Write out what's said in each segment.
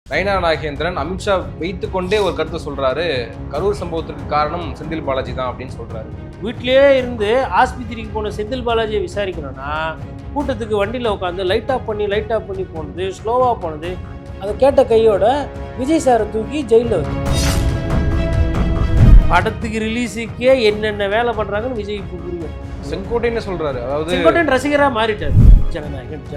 நயினார் நாகேந்திரன் அமித்ஷா வைத்து கொண்டே ஒரு கருத்து சொல்றாரு, கரூர் சம்பவத்திற்கு காரணம் செந்தில் பாலாஜி தான் அப்படின்னு சொல்றாரு. வீட்டிலேயே இருந்து ஆஸ்பத்திரிக்கு போன செந்தில் பாலாஜியை விசாரிக்கணும்னா கூட்டத்துக்கு வண்டியில் உட்காந்து லைட் ஆஃப் பண்ணி போனது, ஸ்லோவாக போனது, அதை கேட்ட கையோட விஜய் சாரை தூக்கி ஜெயிலில் வச்சு படத்துக்கு ரிலீஸுக்கே என்னென்ன வேலை பண்ணுறாங்கன்னு விஜய் இப்போ புரியும். செங்கோட்டைன்னு சொல்றாரு, அதாவது செங்கோட்டையன் ரசிகராக மாறிட்டார். ஜனநாயகன்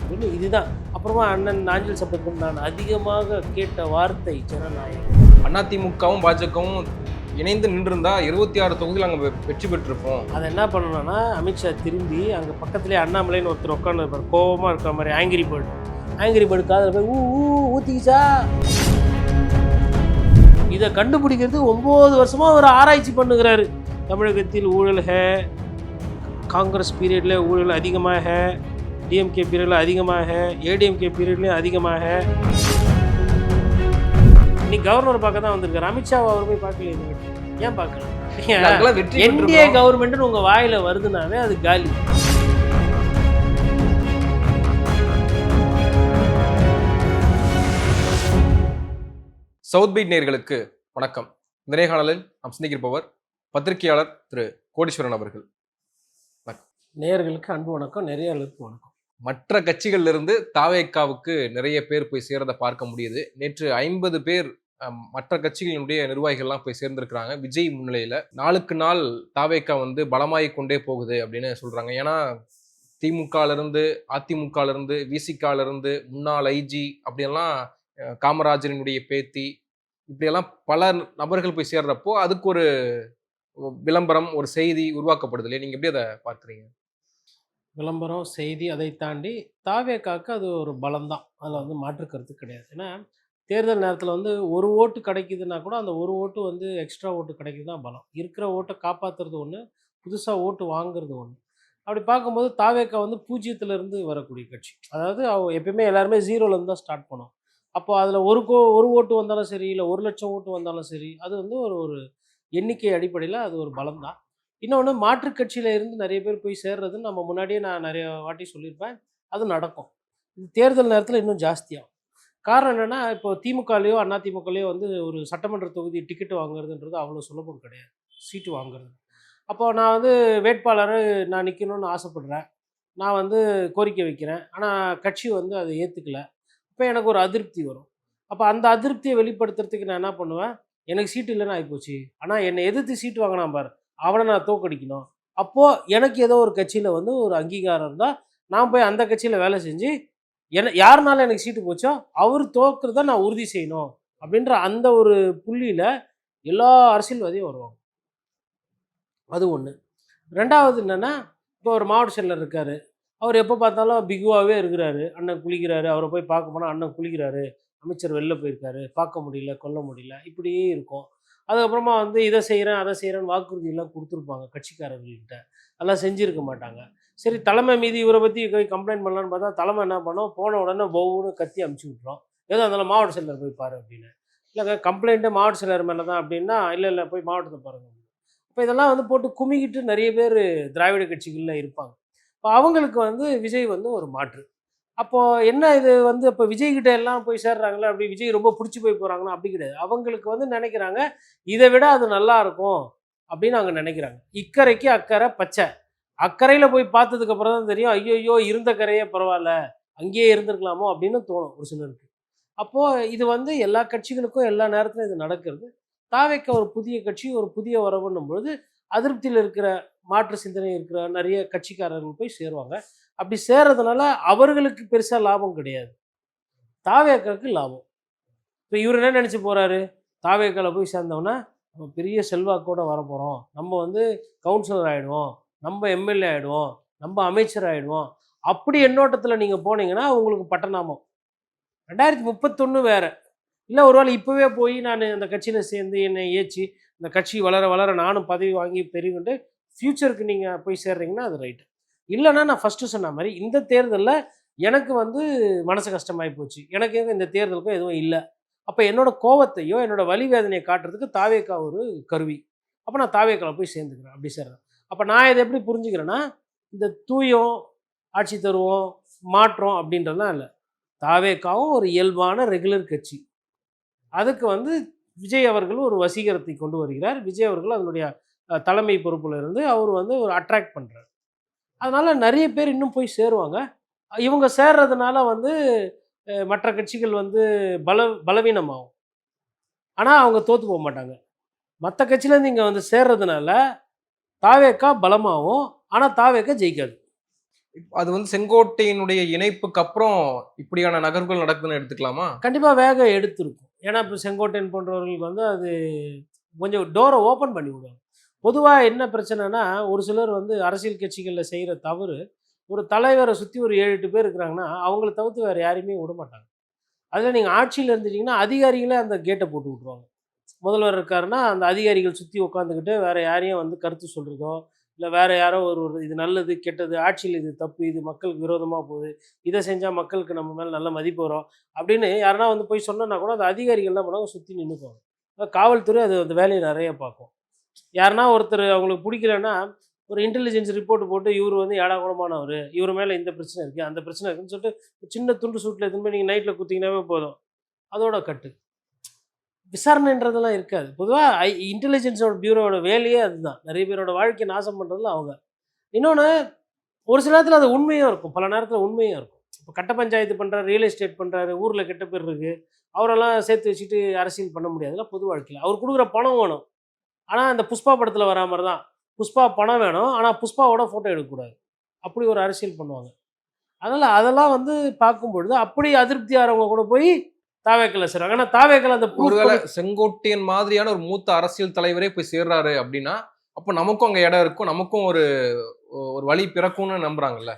அப்படின்னு இதுதான். அப்புறமா அண்ணன் நாஞ்சில் சம்பத்துக்கும் நான் அதிகமாக கேட்ட வார்த்தை ஜனநாயகம். அதிமுகவும் பாஜகவும் இணைந்து நின்றிருந்தா 26 தொகுதியில் அங்கே வெற்றி பெற்றிருப்போம். அதை என்ன பண்ணணும்னா அமித்ஷா திரும்பி அங்கே பக்கத்துலேயே அண்ணாமலைன்னு ஒருத்தர் உட்காந்து இருப்பார், கோபமாக இருக்கிற மாதிரி ஆங்கிரி பேர்டு காதில் போய் ஊத்திக்கிச்சா. இதை கண்டுபிடிக்கிறது 9 வருஷமாக ஒரு ஆராய்ச்சி பண்ணுகிறாரு. தமிழகத்தில் ஊழல் காங்கிரஸ் பீரியடில் ஊழல் அதிகமாக, டிஎம்கே பீரியடில் அதிகமாக, ஏடிஎம்கே பீரியட்லேயும் அதிகமாக. இன்னைக்கு கவர்னர் பார்க்க தான் வந்திருக்காரு. அமித்ஷாவை அவர் போய் பார்க்கல. ஏன் பார்க்கலாம்? என்டிஏ கவர்மெண்ட்னு உங்கள் வாயில் வருதுனாவே அது காலி. சவுத் பீட் நேயர்களுக்கு வணக்கம். இந்த நேர்காணலில் நாம் சிந்திக்கிருப்பவர் பத்திரிகையாளர் திரு கோடீஸ்வரன் அவர்கள். நேயர்களுக்கு அன்பு வணக்கம், நேயர்களுக்கு வணக்கம். மற்ற கட்சிகளிலிருந்து தாவேக்காவுக்கு நிறைய பேர் போய் சேர்றதை பார்க்க முடியுது. நேற்று 50 பேர் மற்ற கட்சிகளினுடைய நிர்வாகிகள்லாம் போய் சேர்ந்திருக்கிறாங்க. விஜய் முன்னிலையில் நாளுக்கு நாள் தாவேக்கா பலமாகி கொண்டே போகுது அப்படின்னு சொல்றாங்க. ஏன்னா திமுகலிருந்து, அதிமுகலிருந்து, விசிகாலிருந்து, முன்னாள் ஐஜி அப்படியெல்லாம், காமராஜரினுடைய பேத்தி, இப்படியெல்லாம் பல நபர்கள் போய் சேர்றப்போ அதுக்கு ஒரு விளம்பரம், ஒரு செய்தி உருவாக்கப்படுது இல்லையா? நீங்க எப்படி அதை பார்க்குறீங்க? விளம்பரம், செய்தி, அதை தாண்டி தாவேக்காவுக்கு அது ஒரு பலம்தான். அதில் மாற்று கருத்து கிடையாது. ஏன்னா தேர்தல் நேரத்தில் ஒரு ஓட்டு கிடைக்குதுன்னா கூட அந்த ஒரு ஓட்டு எக்ஸ்ட்ரா ஓட்டு கிடைக்குது தான் பலம். இருக்கிற ஓட்டை காப்பாற்றுறது ஒன்று, புதுசாக ஓட்டு வாங்குறது ஒன்று. அப்படி பார்க்கும்போது தாவேக்கா பூஜ்ஜியத்திலேருந்து வரக்கூடிய கட்சி. அதாவது எப்பயுமே எல்லாருமே ஜீரோலேருந்து தான் ஸ்டார்ட் பண்ணோம். அப்போ அதில் ஒரு ஓட்டு வந்தாலும் சரி, இல்லை 1,00,000 ஓட்டு வந்தாலும் சரி, அது ஒரு எண்ணிக்கை அடிப்படையில் அது ஒரு பலம் தான். இன்னொன்று, மாற்றுக் கட்சியில் இருந்து நிறைய பேர் போய் சேர்றதுன்னு நம்ம முன்னாடியே நான் நிறைய வாட்டி சொல்லியிருப்பேன். அது நடக்கும். இது தேர்தல் நேரத்தில் இன்னும் ஜாஸ்தியாகும். காரணம் என்னென்னா, இப்போ திமுகலையோ அதிமுகலையோ ஒரு சட்டமன்ற தொகுதி டிக்கெட்டு வாங்குறதுன்றது அவ்வளோ சுலபம் கிடையாது, சீட்டு வாங்குறது. அப்போ நான் வேட்பாளரை நான் நிற்கணும்னு ஆசைப்படுறேன், நான் கோரிக்கை வைக்கிறேன். ஆனால் கட்சி அதை ஏற்றுக்கல. இப்போ எனக்கு ஒரு அதிருப்தி வரும். அப்போ அந்த அதிருப்தியை வெளிப்படுத்துறதுக்கு நான் என்ன பண்ணுவேன், எனக்கு சீட்டு இல்லைன்னு ஆகிப்போச்சு, ஆனால் என்னை எதிர்த்து சீட்டு வாங்கினா பாரு, அவனை நான் தோக்கடிக்கணும். அப்போது எனக்கு ஏதோ ஒரு கட்சியில் ஒரு அங்கீகாரம் இருந்தால் நான் போய் அந்த கட்சியில் வேலை செஞ்சு யாருனால எனக்கு சீட்டு போச்சோ அவர் தோக்குறத நான் உறுதி செய்யணும் அப்படின்ற அந்த ஒரு புள்ளியில் எல்லா அரசியல்வாதியும் வருவாங்க. அது ஒன்று. ரெண்டாவது என்னென்னா, இப்போ ஒரு மாவட்ட செயலர் இருக்கார், அவர் எப்போ பார்த்தாலும் பிகுவாகவே இருக்கிறாரு. அண்ணன் குளிக்கிறாரு, அவரை போய் பார்க்க போனால் அண்ணன் குளிக்கிறாரு, அமைச்சர் வெளில போயிருக்காரு, பார்க்க முடியல, கொல்ல முடியல, இப்படியே இருக்கும். அதுக்கப்புறமா இதை செய்கிறேன் அதை செய்கிறேன்னு வாக்குறுதியெல்லாம் கொடுத்துருப்பாங்க கட்சிக்காரர்கள்கிட்ட, அதெல்லாம் செஞ்சுருக்க மாட்டாங்க. சரி, தலைமை மீது இவரை பற்றி கம்ப்ளைண்ட் பண்ணலான்னு பார்த்தா தலைமை என்ன பண்ணோம், போன உடனே பவுன்னு கத்தி அமுச்சு விட்றோம். ஏதோ அதனால் மாவட்ட செயலர் போய் பாரு அப்படின்னு. இல்லைங்க, கம்ப்ளைண்ட்டு மாவட்ட செயலர் மேலே தான் அப்படின்னா, இல்லை போய் மாவட்டத்தை பாருங்க. இப்போ இதெல்லாம் போட்டு குமிக்கிட்டு நிறைய பேர் திராவிட கட்சிகளில் இருப்பாங்க. இப்போ அவங்களுக்கு விஜய் ஒரு மாற்று. அப்போது என்ன இது இப்போ விஜய்கிட்ட எல்லாம் போய் சேர்றாங்களே, அப்படி விஜய் ரொம்ப பிடிச்சி போய் போகிறாங்கன்னா அப்படி கிடையாது. அவங்களுக்கு நினைக்கிறாங்க இதை விட அது நல்லா இருக்கும் அப்படின்னு அவங்க நினைக்கிறாங்க. இக்கரைக்கு அக்கறை பச்சை. அக்கறையில் போய் பார்த்ததுக்கப்புறம் தான் தெரியும், ஐயோ இருந்த கரையே பரவாயில்ல, அங்கேயே இருந்திருக்கலாமோ அப்படின்னு தோணும் ஒரு சிலருக்கு. அப்போது இது எல்லா கட்சிகளுக்கும் எல்லா நேரத்திலும் இது நடக்கிறது. தாவேக்க ஒரு புதிய கட்சி, ஒரு புதிய வரவுன்னும் பொழுது அதிருப்தியில் இருக்கிற, மாற்று சிந்தனை இருக்கிற நிறைய கட்சிக்காரர்கள் போய் சேருவாங்க. அப்படி சேர்றதுனால அவர்களுக்கு பெருசாக லாபம் கிடையாது, தாவேக்காவுக்கு லாபம். இப்போ இவர் என்ன நினச்சி போகிறாரு, தாவேக்காவில் போய் சேர்ந்தோன்னா நம்ம பெரிய செல்வாக்கோடு வர போகிறோம், நம்ம கவுன்சிலர் ஆகிடுவோம், நம்ம எம்எல்ஏ ஆகிடுவோம், நம்ம அமைச்சர் ஆகிடுவோம். அப்படி எண்ணோட்டத்தில் நீங்கள் போனீங்கன்னா உங்களுக்கு பட்டநாமம். 2031 வேறு இல்லை, ஒருவேளை இப்போவே போய் நான் அந்த கட்சியில் சேர்ந்து என்னை ஏற்றி இந்த கட்சி வளர வளர நானும் பதவி வாங்கி பெருகிட்டு ஃப்யூச்சருக்கு நீங்கள் போய் சேர்றீங்கன்னா அது ரைட்டு. இல்லைன்னா நான் ஃபஸ்ட்டு சொன்ன மாதிரி இந்த தேர்தலில் எனக்கு மனசு கஷ்டமாகி போச்சு, எனக்கு இந்த தேர்தலுக்கும் எதுவும் இல்லை, அப்போ என்னோடய கோவத்தையோ என்னோடய வலி வேதனையை காட்டுறதுக்கு தாவேக்கா ஒரு கருவி. அப்போ நான் தாவேக்காவில் போய் சேர்ந்துக்கிறேன், அப்படி சேர்றேன். அப்போ நான் இதை எப்படி புரிஞ்சுக்கிறேன்னா, இந்த தூயம் ஆட்சி தருவோம் மாற்றம் அப்படின்றதுலாம் இல்லை. தாவேக்காவும் ஒரு இயல்பான ரெகுலர் கட்சி. அதுக்கு வந்து விஜய் அவர்கள் ஒரு வசீகரத்தை கொண்டு வருகிறார். விஜய் அவர்கள் அதனுடைய தலைமை பொறுப்புல இருந்து அவர் வந்து ஒரு அட்ராக்ட் பண்றார். அதனால நெறைய பேர் இன்னும் போய் சேருவாங்க. இவங்க சேர்றதுனால வந்து மற்ற கட்சிகள் வந்து பலவீனமாகும். ஆனா அவங்க தோத்து மாட்டாங்க. மத்த கட்சியிலேருந்து இங்க வந்து சேர்றதுனால தாவேக்கா பலமாவும். ஆனா தாவேக்கா ஜெயிக்காது. அது வந்து செங்கோட்டையினுடைய இணைப்புக்கு அப்புறம் இப்படியான நகர்வுகள் நடக்குதுன்னு எடுத்துக்கலாமா? கண்டிப்பா வேகம் எடுத்திருக்கும். ஏன்னா, இப்ப செங்கோட்டையன் போன்றவர்களுக்கு வந்து அது கொஞ்சம் டோர ஓப்பன் பண்ணி விடுவாங்க. பொதுவா என்ன பிரச்சனைன்னா, ஒரு சிலர் வந்து அரசியல் கட்சிகள்ல செய்ற தவறு, ஒரு தலைவர சுத்தி ஒரு 7, 8 பேர் இருக்கிறாங்கன்னா, அவங்கள தவிர்த்து வேற யாரையுமே விடமாட்டாங்க. அதுல நீங்க ஆட்சியில இருந்துட்டீங்கன்னா, அதிகாரிகளே அந்த கேட்ட போட்டு விட்டுருவாங்க. முதல்வர் இருக்காருன்னா, அந்த அதிகாரிகள் சுத்தி உட்காந்துக்கிட்டு வேற யாரையும் வந்து கருத்து சொல்றதோ, இல்ல வேற யாரோ ஒரு இது நல்லது, கெட்டது, ஆட்சியில இது தப்பு, இது மக்களுக்கு விரோதமா போகுது, இத செஞ்சா மக்களுக்கு நம்ம மேல நல்ல மதிப்பு வரும், அப்படின்னு யாருனா வந்து போய் சொன்னோம்னா கூட, அந்த அதிகாரிகள் என்ன பண்ணுவாங்க, சுத்தி நின்னுக்குவாங்க. காவல்துறை அது அந்த வேலைய நெறைய பார்க்கும். யாருனா ஒருத்தர் அவங்களுக்கு புடிக்கலன்னா, ஒரு இன்டெலிஜென்ஸ் ரிப்போர்ட் போட்டு, இவரு வந்து ஏடாகூடமானவரு, இவரு மேல இந்த பிரச்சனை இருக்கு, அந்த பிரச்சனை இருக்குன்னு சொல்லிட்டு, சின்ன துண்டு சூட்ல எடுத்துன்னு போய் நீங்க நைட்ல குடுத்தீங்கன்னாவே போதும். அதோட கட்டு. விசாரணைன்றதெல்லாம் இருக்காது. பொதுவா இன்டெலிஜென்ஸோட பியூரோவோட வேலையே அதுதான். நெறைய பேரோட வாழ்க்கைய நாசம் பண்றதுல அவங்க. இன்னொன்னு ஒரு சில நேரத்தில அது உண்மையும் இருக்கும். பல நேரத்தில உண்மையும் இருக்கும். இப்ப கட்ட பஞ்சாயத்து பண்றாரு, ரியல் எஸ்டேட் பண்றாரு, ஊர்ல கெட்ட பேர் இருக்கு. அவரெல்லாம் சேர்த்து வச்சுட்டு அரசியல் பண்ண முடியாதுல்ல பொது வாழ்க்கையில. அவர் குடுக்குற பணம் வேணும். ஆனா, அந்த புஷ்பா படத்தில வரா மாரி தான். புஷ்பா பணம் வேணும். ஆனா, புஷ்பாவோட ஃபோட்டோ எடுக்கக்கூடாது. அப்படி ஒரு அரசியல் பண்ணுவாங்க. அதனால அதெல்லாம் வந்து பார்க்கும்பொழுது, அப்படி அதிருப்தி ஆறவங்க கூட போய் தாவேக்கால சேருவாங்க. ஆனா, தாவேக்கால அந்த ப்ரூஃப் ஒருவேளை கொண்டு செங்கோட்டையன் மாதிரியான ஒரு மூத்த அரசியல் தலைவரே போய் சேர்றாரு அப்படின்னா, அப்ப நமக்கும் அங்க இடம் இருக்கும். நமக்கும் ஒரு ஒரு வழி பிறக்கும்னு நம்புறாங்கல்ல.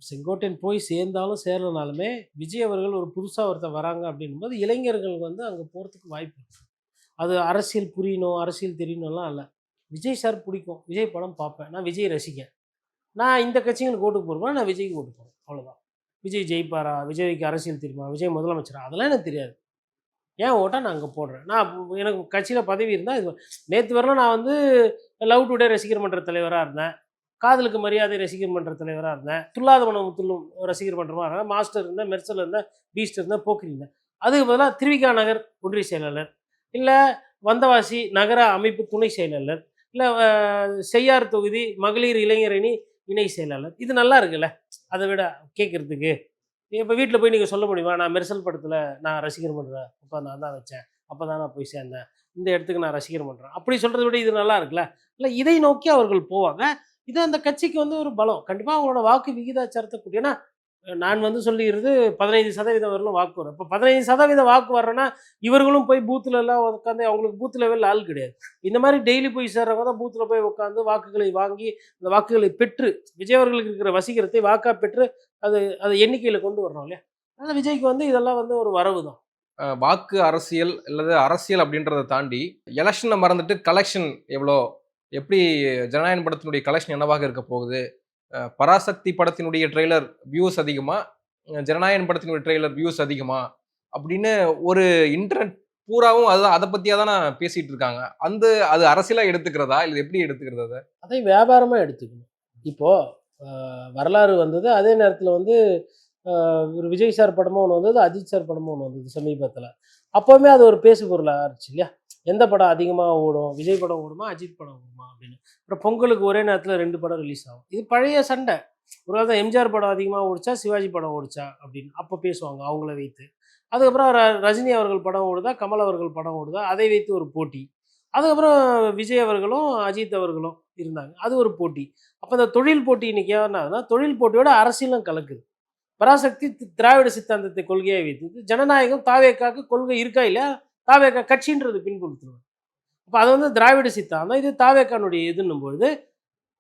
செங்கோட்டையன் போய் சேர்ந்தாலும் சேரலனாலுமே, விஜய் அவர்கள் ஒரு புதுசா ஒருத்தர் வராங்க அப்படின்னும்போது, இளைஞர்கள் வந்து அங்க போறதுக்கு வாய்ப்பு இருக்கு. அது அரசியல் புரியணும், அரசியல் தெரியணும்லாம் இல்ல. விஜய் சார் பிடிக்கும். விஜய் படம் பார்ப்பேன். நான் விஜய் ரசிகன். நான் இந்த கட்சிங்களுக்கு ஓட்டு போடுவேன். நான் விஜய்க்கு ஓட்டு போடுவேன். அவ்வளோதான். விஜய் ஜெயிப்பாரா? விஜய்க்கு அரசியல் தெரியுமா? விஜய் முதலமைச்சரா? அதெல்லாம் எனக்கு தெரியாது. என் ஓட்ட நான் அங்க போடுறேன். நான் எனக்கு கட்சியில பதவி இருந்தா இது நேத்து வரலும் நான் வந்து லவ் டுடே ரசிகர் மன்ற தலைவரா இருந்தேன். காதலுக்கு மரியாதை ரசிகர் மன்ற தலைவரா இருந்தேன். துள்ளாத மனம் துள்ளும் ரசிகர் மன்றமா இருந்தேன். மாஸ்டர் இருந்தேன், மெர்சல் இருந்தேன், பீஸ்ட் இருந்தேன், போக்கிரி இருந்தேன். அதுக்கு பதிலா திருவிக நகர் ஒன்றிய செயலாளர், இல்ல வந்தவாசி நகர அமைப்பு துணை செயலாளர், இல்ல செய்யார் தொகுதி மகளிர் இளைஞர் அணி இணை செயலாளர். இது நல்லா இருக்குல்ல. அத விட கேட்கறதுக்கு. இப்ப வீட்ல போய் நீங்க சொல்ல முடியுமா? நான் மெர்சல் படத்துல நான் ரசிகர் மன்றம் அப்ப நான் தான் வச்சேன். அப்பதான் நான் போய் சேர்ந்தேன். இந்த இடத்துக்கு நான் ரசிகர் மன்றம். அப்படி சொல்றத விட இது நல்லா இருக்குல்ல. இல்ல இதை நோக்கி அவர்கள் போவாங்க. இது அந்த கட்சிக்கு வந்து ஒரு பலம். கண்டிப்பா அவங்களோட வாக்கு விகிதாச்சாரத்த கூட்டி ஏன்னா நான் வந்து சொல்லிக்கிறது 15% வரலும் வாக்கு வரும். இப்ப 15% வாக்கு வர்றன்னா, இவர்களும் போய் பூத்ல எல்லாம் உட்காந்து அவங்களுக்கு பூத் லெவல்ல ஆள் கிடையாது. இந்த மாரி டெய்லி போய் சேர்றவங்க தான் பூத்ல போய் உட்காந்து வாக்குகளை வாங்கி, அந்த வாக்குகளை பெற்று விஜய் அவர்களுக்கு இருக்கிற வசீகரத்தை வாக்கா பெற்று அது அது எண்ணிக்கையில கொண்டு வரணும் இல்லையா? அதனால விஜய்க்கு வந்து இதெல்லாம் வந்து ஒரு வரவு தான். வாக்கு அரசியல் அல்லது அரசியல் அப்படின்றத தாண்டி, எலக்ஷன மறந்துட்டு கலெக்ஷன் எவ்வளோ? எப்படி ஜனநாயகன் படத்தினுடைய கலெக்ஷன் என்னவாக இருக்க போகுது? பராசக்தி படத்தினுடைய ட்ரெய்லர் வியூஸ் அதிகமா? ஜனநாயகன் படத்தினுடைய ட்ரெய்லர் வியூஸ் அதிகமா? அப்படின்னு ஒரு இன்டர்நெட் பூராவும் அதுதான் அத பத்தியே தான பேசிட்டு இருக்காங்க. அது அரசியலா எடுத்துக்கிறதா? இல்ல எப்படி எடுத்துக்கிறது அத? அதை வியாபாரமா எடுத்துக்கணும். இப்போ அ வரலாறு வந்தது. அதே நேரத்தில வந்து ஒரு விஜய் சார் படமும் ஒண்ணு வந்தது. அஜித் சார் படமும் ஒண்ணு வந்தது சமீபத்தில. அப்பவுமே அது ஒரு பேசு பொருளா ஆச்சு இல்லையா? எந்த படம் அதிகமா ஓடும்? விஜய் படம் ஓடுமா? அஜித் படம் ஓடுமா? அப்படின்னு. அப்புறம் பொங்கலுக்கு ஒரே நேரத்தில 2 படம் ரிலீஸ் ஆகும். இது பழைய சண்டை. ஒரு காலத்துல எம்ஜிஆர் படம் அதிகமா ஓடுச்சா? சிவாஜி படம் ஓடுச்சா? அப்படின்னு. அப்ப பேசுவாங்க அவங்கள வைத்து. அதுக்கப்புறம் ரஜினி அவர்கள் படம் ஓடுதா? கமல் அவர்கள் படம் ஓடுதா? அதை வைத்து ஒரு போட்டி. அதுக்கப்புறம் விஜய் அவர்களும், அஜித் அவர்களும் இருந்தாங்க. அது ஒரு போட்டி. அப்ப இந்த தொழில் போட்டி இன்னைக்கு என்ன ஆகுதுன்னா, தொழில் போட்டியோட அரசியலும் கலக்குது. பராசக்தி திராவிட சித்தாந்தத்தை கொள்கையா வைத்தது. ஜனநாயகம் தாவேக்காக்கு கொள்கை இருக்கா இல்லையா? தாவேக்கா கட்சின்றது பின்புலத்துல. அப்ப அது வந்து திராவிட சித்தாந்தம். இது தாவேக்கானுடைய இதுன்னும் பொழுது,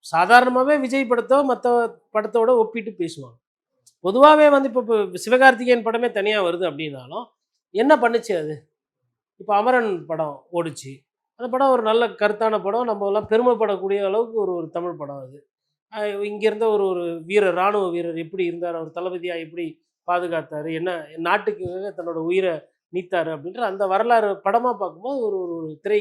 சாதாரணமாவே விஜய் படத்த மத்த படத்தோட ஒப்பிட்டு பேசுவாங்க. பொதுவாவே வந்து இப்ப சிவகார்த்திகேயன் படமே தனியா வருது அப்படின்னாலும், என்ன பண்ணுச்சு அது? இப்ப அமரன் படம் ஓடுச்சு. அந்த படம் ஒரு நல்ல கருத்தான படம். நம்மலாம் பெருமைப்படக்கூடிய அளவுக்கு ஒரு ஒரு தமிழ் படம் அது. அ இங்க இருந்த ஒரு ஒரு வீரர், ராணுவ வீரர் எப்படி இருந்தார்? அவர் தளபதியா எப்படி பாதுகாத்தாரு? என்ன நாட்டுக்காக தன்னோட உயிர நீத்தாரு? அப்படின்ற அந்த வரலாறு படமா பார்க்கும்போது ஒரு ஒரு ஒரு திரை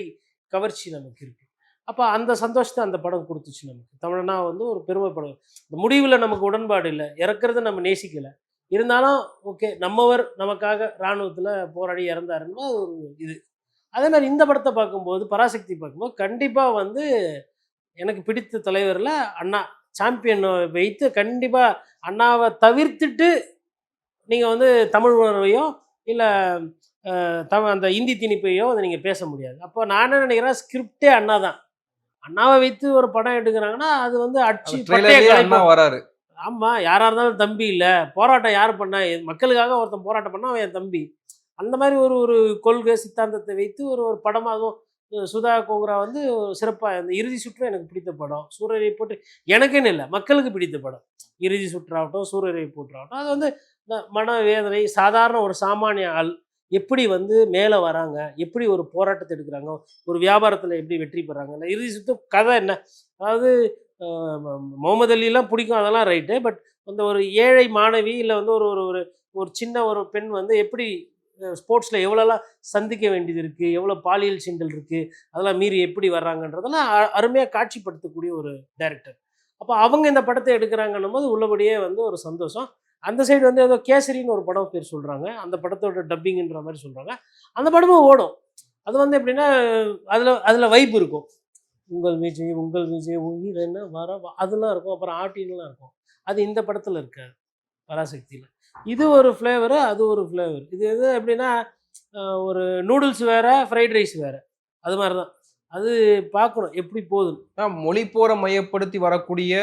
கவர்ச்சி நமக்கு இருக்கு. அப்ப அந்த சந்தோஷத்த அந்த படம் குடுத்துச்சு நமக்கு. தமிழனா வந்து ஒரு பெருமைப்படும். இந்த முடிவுல நமக்கு உடன்பாடு இல்ல. இறக்குறத நம்ம நேசிக்கல. இருந்தாலும் ஓகே நம்மவர் நமக்காக இராணுவத்தில் போராடி இறந்தாருன்னா அது ஒரு இது. அதே மாதிரி இந்த படத்தை பார்க்கும்போது, பராசக்தி பார்க்கும்போது கண்டிப்பாக வந்து எனக்கு பிடித்த தலைவரில் அண்ணா சாம்பியன் வைத்து கண்டிப்பாக அண்ணாவை தவிர்த்துட்டு நீங்கள் வந்து தமிழ் உணர்வையோ இல்லை அந்த இந்தி திணிப்பையோ அதை நீங்கள் பேச முடியாது. அப்போ நான் என்ன நினைக்கிறேன், ஸ்கிரிப்டே அண்ணா தான். அண்ணாவை வைத்து ஒரு படம் எடுக்கிறாங்கன்னா அது வந்து அடிச்சு பட்டைய ட்ரெய்லர்லயே அண்ணா கலைப்போம். வராரு. ஆமாம், யாராக இருந்தாலும் தம்பி இல்லை, போராட்டம் யார் பண்ணா, மக்களுக்காக ஒருத்தன் போராட்டம் பண்ணால் அவன் என் தம்பி. அந்த மாதிரி ஒரு ஒரு கொள்கை சித்தாந்தத்தை வைத்து ஒரு ஒரு படமாக அதுவும் சுதா கோங்கரா வந்து சிறப்பாக இந்த இறுதி சுற்று எனக்கு பிடித்த படம். சூரரை போட்டு எனக்குன்னு இல்லை, மக்களுக்கு பிடித்த படம். இறுதி சுற்றாகட்டும், சூரரை போற்றாகட்டும், அது வந்து இந்த மனவேதனை சாதாரண ஒரு சாமானிய ஆள் எப்படி வந்து மேலே வராங்க, எப்படி ஒரு போராட்டத்தை எடுக்கிறாங்க, ஒரு வியாபாரத்தில் எப்படி வெற்றி பெறாங்க. இந்த இறுதி சுற்று கதை என்ன, அதாவது முகமது அலிலாம் பிடிக்கும், அதெல்லாம் ரைட்டு. பட் அந்த ஒரு ஏழை மாணவி இல்லை வந்து ஒரு ஒரு ஒரு ஒரு சின்ன ஒரு பெண் வந்து எப்படி ஸ்போர்ட்ஸில் எவ்வளோலாம் சந்திக்க வேண்டியது இருக்குது, எவ்வளோ பாலியல் சிண்டல் இருக்குது, அதெல்லாம் மீறி எப்படி வர்றாங்கன்றதெல்லாம் அருமையாக காட்சிப்படுத்தக்கூடிய ஒரு டைரக்டர். அப்போ அவங்க இந்த படத்தை எடுக்கிறாங்கன்னும் போது உள்ளபடியே வந்து ஒரு சந்தோஷம். அந்த சைடு வந்து ஏதோ கேசரின்னு ஒரு படம் பேர் சொல்கிறாங்க, அந்த படத்தோட டப்பிங்ன்ற மாதிரி சொல்கிறாங்க. அந்த படமும் ஓடும். அது வந்து எப்படின்னா அதில் அதில் வைப் இருக்கும். உங்கள் விஜய் உயிர் என்ன வர அதெல்லாம் இருக்கும். அப்புறம் ஆட்டின்லாம் இருக்கும். அது இந்த படத்தில் இருக்காது, பராசக்தியில். இது ஒரு ஃப்ளேவரு, அது ஒரு ஃப்ளேவர். இது எது எப்படின்னா ஒரு நூடுல்ஸ் வேறு, ஃப்ரைட் ரைஸ் வேறு, அது மாதிரி தான். அது பார்க்கணும் எப்படி போகுதுன்னு. மொழி போற மையப்படுத்தி வரக்கூடிய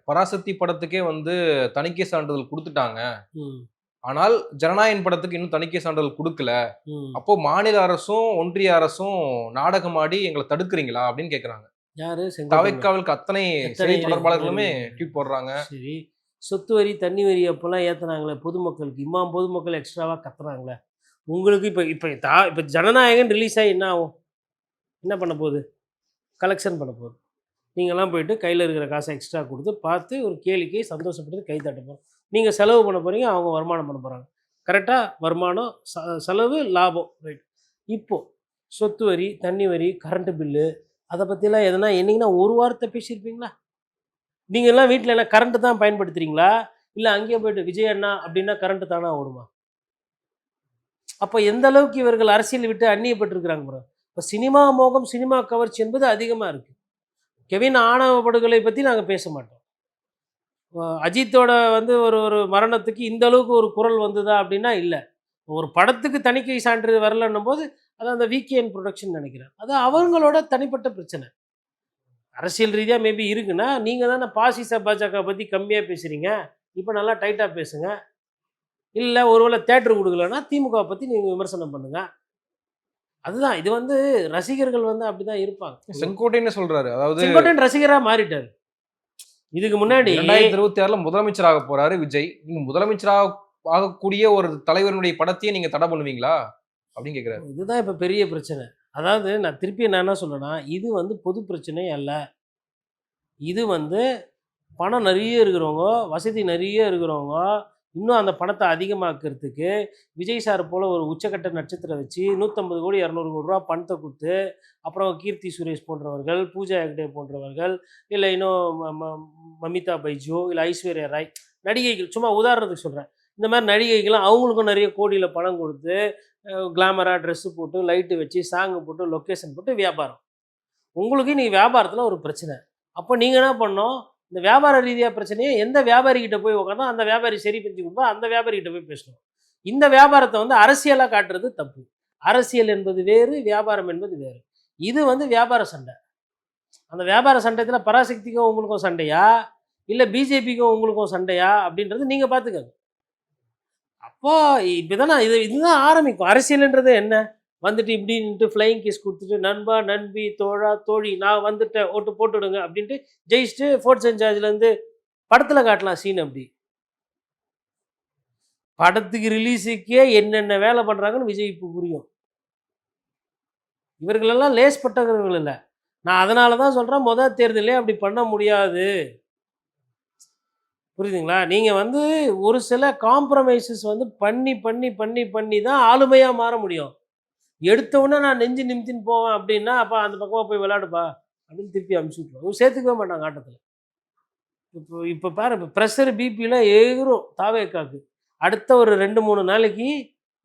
பராசக்தி படத்துக்கே வந்து தணிக்கை சான்றிதழ் கொடுத்துட்டாங்க. ம் ஆனால் ஜனநாயகன் படத்துக்கு இன்னும் தணிக்கை சான்றிதழ் கொடுக்கல. ம் அப்போ மாநில அரசும் ஒன்றிய அரசும் நாடகமாடி எங்களை தடுக்கிறீங்களா அப்படின்னு கேக்குறாங்க. யாரு செங்கோட்டையன்? தவைக்காவலுக்கு அத்தனை எத்தனை செய்தி தொடர்பாளர்களுமே ட்வீட் போடுறாங்க. சரி, சொத்து வரி தண்ணி வரி அப்போல்லாம் ஏற்றுனாங்களே பொதுமக்களுக்கு, இம்மாம் பொதுமக்கள் எக்ஸ்ட்ராவாக கத்துறாங்களே. உங்களுக்கு இப்போ இப்போ இப்போ ஜனநாயகன் ரிலீஸ் ஆகி என்ன ஆகும்? என்ன பண்ண போகுது? கலெக்ஷன் பண்ண போகுது. நீங்கள்லாம் போயிட்டு கையில் இருக்கிற காசை எக்ஸ்ட்ரா கொடுத்து பார்த்து ஒரு கேளிக்கை சந்தோஷப்பட்டு கை தட்ட போகிறோம். நீங்கள் செலவு பண்ண போகிறீங்க, அவங்க வருமானம் பண்ண போகிறாங்க. கரெக்டாக வருமானம் செலவு லாபம் ரைட். இப்போது சொத்து வரி, தண்ணி வரி, கரண்ட்டு பில்லு, அதை பற்றிலாம் எதனா என்னைக்குன்னா ஒரு வாரத்தை பேசியிருப்பீங்களா? நீங்கள்லாம் வீட்டில் என்ன கரண்ட்டு தான் பயன்படுத்துகிறீங்களா? இல்லை அங்கேயே போய்ட்டு விஜய் அண்ணா அப்படின்னா கரண்ட்டு தானா ஓடுமா? அப்போ எந்த அளவுக்கு இவர்கள் அரசியல் விட்டு அந்நியப்பட்டிருக்கிறாங்க ப்ரோ. இப்போ சினிமா மோகம், சினிமா கவர்ச்சி என்பது அதிகமாக இருக்குது. கெவின் ஆணவ படுகொலை பற்றி நாங்கள் பேச மாட்டோம். அஜித்தோட வந்து ஒரு ஒரு மரணத்துக்கு இந்த அளவுக்கு ஒரு குரல் வந்ததா அப்படின்னா இல்லை. ஒரு படத்துக்கு தணிக்கை சான்றிதழ் வரலன்னும் போது அது அந்த விகேஎன் ப்ரொடக்ஷன் நினைக்கிறேன். அது அவங்களோட தனிப்பட்ட பிரச்சனை. அரசியல் ரீதியாக மேபி இருக்குன்னா நீங்கள் தானே பாசிச பாஜக பற்றி கம்மியாக பேசுகிறீங்க, இப்போ நல்லா டைட்டாக பேசுங்க. இல்லை ஒருவேளை தேட்டர் கொடுக்கலன்னா திமுக பற்றி நீங்கள் விமர்சனம் பண்ணுங்கள். அதுதான் இது வந்து ரசிகர்கள் வந்து அப்படி தான் இருப்பாங்க. செங்கோட்டைன்னு சொல்றாரு. அதாவது செங்கோட்டையன் ரசிகராக மாறிட்டார். இதுக்கு முன்னாடி 2026ல முதலமைச்சராக போறாரு விஜய். நீங்க முதலமைச்சராக ஆகக்கூடிய ஒரு தலைவருடைய படத்தையே நீங்க தடை பண்ணுவீங்களா அப்படின்னு கேக்குறாரு. இதுதான் இப்போ பெரிய பிரச்சனை. அதாவது நான் திருப்பி நான் என்ன சொல்றேன்னா, இது வந்து பொது பிரச்சனை அல்ல. இது வந்து பணம் நிறைய இருக்கிறவங்க, வசதி நிறைய இருக்கிறவங்க, இன்னும் அந்த பணத்தை அதிகமாக்கிறதுக்கு விஜய் சார் போல் ஒரு உச்சக்கட்ட நட்சத்திரம் வச்சு 150 கோடி 200 கோடி ரூபா பணத்தை கொடுத்து, அப்புறம் கீர்த்தி சுரேஷ் போன்றவர்கள், பூஜா ஹெக்டே போன்றவர்கள், இல்லை இன்னும் மமிதா பைஜு, இல்லை ஐஸ்வர்யா ராய், நடிகைகள் சும்மா உதாரணத்துக்கு சொல்கிறேன். இந்த மாதிரி நடிகைகள்லாம் அவங்களுக்கும் நிறைய கோடியில் பணம் கொடுத்து கிளாமராக ட்ரெஸ்ஸு போட்டு லைட்டு வச்சு சாங்கு போட்டு லொக்கேஷன் போட்டு வியாபாரம். உங்களுக்கு நீங்கள் வியாபாரத்தில் ஒரு பிரச்சனை. அப்போ நீங்கள் என்ன பண்ணணும், இந்த வியாபார ரீதியாக பிரச்சனையை எந்த வியாபாரிகிட்ட போய் உட்காந்தா அந்த வியாபாரி சரி செஞ்சு கொடுப்பா, அந்த வியாபாரிகிட்ட போய் பேசணும். இந்த வியாபாரத்தை வந்து அரசியலாக காட்டுறது தப்பு. அரசியல் என்பது வேறு, வியாபாரம் என்பது வேறு. இது வந்து வியாபார சண்டை. அந்த வியாபார சண்டையில் பராசக்திக்கும் உங்களுக்கும் சண்டையா, இல்லை பிஜேபிக்கும் உங்களுக்கும் சண்டையா அப்படின்றது நீங்கள் பார்த்துக்கங்க. அப்போ இப்போதானே இதுதான் ஆரம்பிக்கும். அரசியல்ன்றது என்ன, வந்துட்டு இப்படின்ட்டு ஃப்ளைங் கேஸ் கொடுத்துட்டு நண்பா நண்பி தோழா தோழி நான் வந்துட்டேன் ஓட்டு போட்டுவிடுங்க அப்படின்ட்டு ஜெயிச்சுட்டு ஃபோர்த் சென்சார்ஜ்லேருந்து படத்தில் காட்டலாம் சீன். அப்படி படத்துக்கு ரிலீஸுக்கே என்னென்ன வேலை பண்ணுறாங்கன்னு விஜய் இப்போ புரியும். இவர்களெல்லாம் லேஸ்பட்டவர்கள் இல்லை. நான் அதனால தான் சொல்கிறேன், முதல் தேர்தலே அப்படி பண்ண முடியாது. புரியுதுங்களா? நீங்கள் வந்து ஒரு சில காம்ப்ரமைசஸ் வந்து பண்ணி பண்ணி பண்ணி பண்ணி தான் ஆளுமையாக மாற முடியும். எடுத்தவுடனே நான் நெஞ்சு நிமித்தின்னு போவேன் அப்படின்னா, அப்போ அந்த பக்கமாக போய் விளையாடுப்பா அப்படின்னு திருப்பி அனுப்பிச்சி விட்ருவோம். சேர்த்துக்கவே மாட்டாங்க ஆட்டத்தில். இப்போ பாரு, இப்போ ப்ரெஷர் பிபிலாம் ஏறும் தாவேக்காக்கு. அடுத்த ஒரு 2-3 நாளைக்கு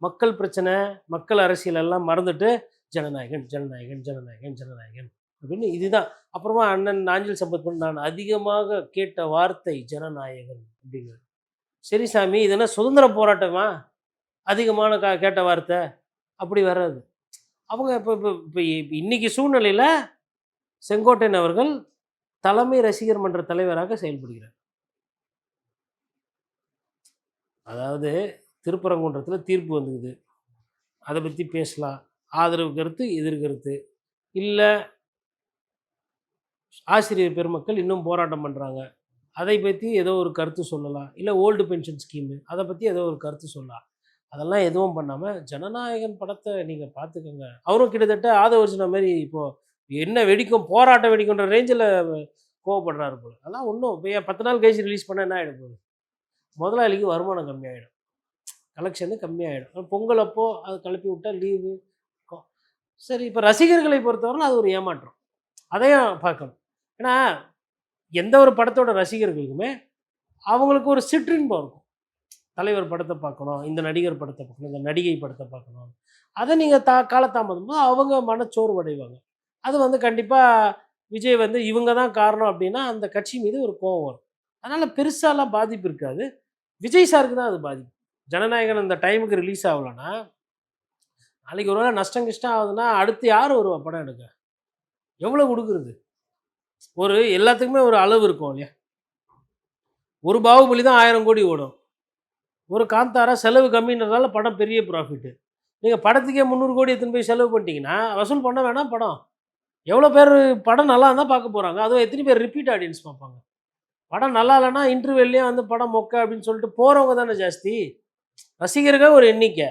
மக்கள் பிரச்சனை, மக்கள் அரசியல் எல்லாம் மறந்துட்டு ஜனநாயகன், ஜனநாயகன், ஜனநாயகன், ஜனநாயகன் அப்படின்னு இதுதான். அப்புறமா அண்ணன் நாஞ்சில் சம்பத் நான் அதிகமாக கேட்ட வார்த்தை ஜனநாயகன் அப்படிங்கிறார். சரி சாமி, இது என்ன சுதந்திர போராட்டமா? அதிகமான கேட்ட வார்த்தை அப்படி வராது. அவங்க இப்போ இப்போ இப்போ இன்னைக்கு சூழ்நிலையில் செங்கோட்டையன் அவர்கள் தலைமை ரசிகர் மன்ற தலைவராக செயல்படுகிறார். அதாவது திருப்பரங்குன்றத்தில் தீர்ப்பு வந்துக்குது, அதை பற்றி பேசலாம். ஆதரவு கருத்து, எதிர்கருத்து. இல்லை ஆசிரியர் பெருமக்கள் இன்னும் போராட்டம் பண்ணுறாங்க, அதை பற்றி ஏதோ ஒரு கருத்து சொல்லலாம். இல்லை ஓல்டு பென்ஷன் ஸ்கீமு, அதை பற்றி ஏதோ ஒரு கருத்து சொல்லலாம். அதெல்லாம் எதுவும் பண்ணாமல் ஜனநாயகன் படத்தை நீங்கள் பார்த்துக்கோங்க. அவரும் கிட்டத்தட்ட ஆதவர்ஜுனா மாதிரி இப்போது என்ன வெடிக்கும், போராட்டம் வெடிக்குன்ற ரேஞ்சில் கோவப்படுறாரு போல். அதெல்லாம் ஒன்றும் இப்போ 10 நாள் கழிச்சு ரிலீஸ் பண்ணால் என்ன ஆகிடும் போகுது? முதலாளிக்கு வருமானம் கம்மியாகிடும், கலெக்ஷனு கம்மியாகிடும். பொங்கல் அப்போ அது கிளப்பி விட்டால் லீவு. சரி, இப்போ ரசிகர்களை பொறுத்தவரை அது ஒரு ஏமாற்றம், அதையும் பார்க்கணும். ஏன்னா எந்த ஒரு படத்தோட ரசிகர்களுக்குமே அவங்களுக்கு ஒரு சிற்றின்பம் இருக்கும். தலைவர் படத்தை பார்க்கணும், இந்த நடிகர் படத்தை பார்க்கணும், இந்த நடிகை படத்தை பார்க்கணும். அதை நீங்கள் காலதாமதம் அவங்க மனச்சோர்வு அடைவாங்க. அது வந்து கண்டிப்பாக விஜய் வந்து இவங்க தான் காரணம் அப்படின்னா அந்த கட்சி மீது ஒரு கோபம் வரும். அதனால் பெருசாலாம் பாதிப்பு இருக்காது. விஜய் சாருக்கு தான் அது பாதிப்பு. ஜனநாயகன் அந்த டைமுக்கு ரிலீஸ் ஆகலைன்னா நாளைக்கு ஒரு வேளை நஷ்டம் கிஷ்டம் ஆகுதுன்னா அடுத்து யார் வருவா படம் எடுக்க? எவ்வளோ கொடுக்குறது? ஒரு எல்லாத்துக்குமே ஒரு அளவு இருக்கும் இல்லையா? ஒரு பாகுபலி தான் 1000 கோடி ஓடும், ஒரு காந்தாரா செலவு கம்மின்றதால படம் பெரிய ப்ராஃபிட்டு. நீங்கள் படத்துக்கே 300 கோடி எடுத்துன்னு போய் செலவு பண்ணிட்டீங்கன்னா வசூல் பண்ண வேணாம் படம்? எவ்வளோ பேர் படம் நல்லா இருந்தால் பார்க்க போகிறாங்க? அதுவும் எத்தனை பேர் ரிப்பீட் ஆடியன்ஸ் பார்ப்பாங்க? படம் நல்லா இல்லைன்னா இன்டர்வெல்லையே வந்து படம் மொக்க அப்படின்னு சொல்லிட்டு போகிறவங்க தானே ஜாஸ்தி. ரசிகர்கள் ஒரு எண்ணிக்கை,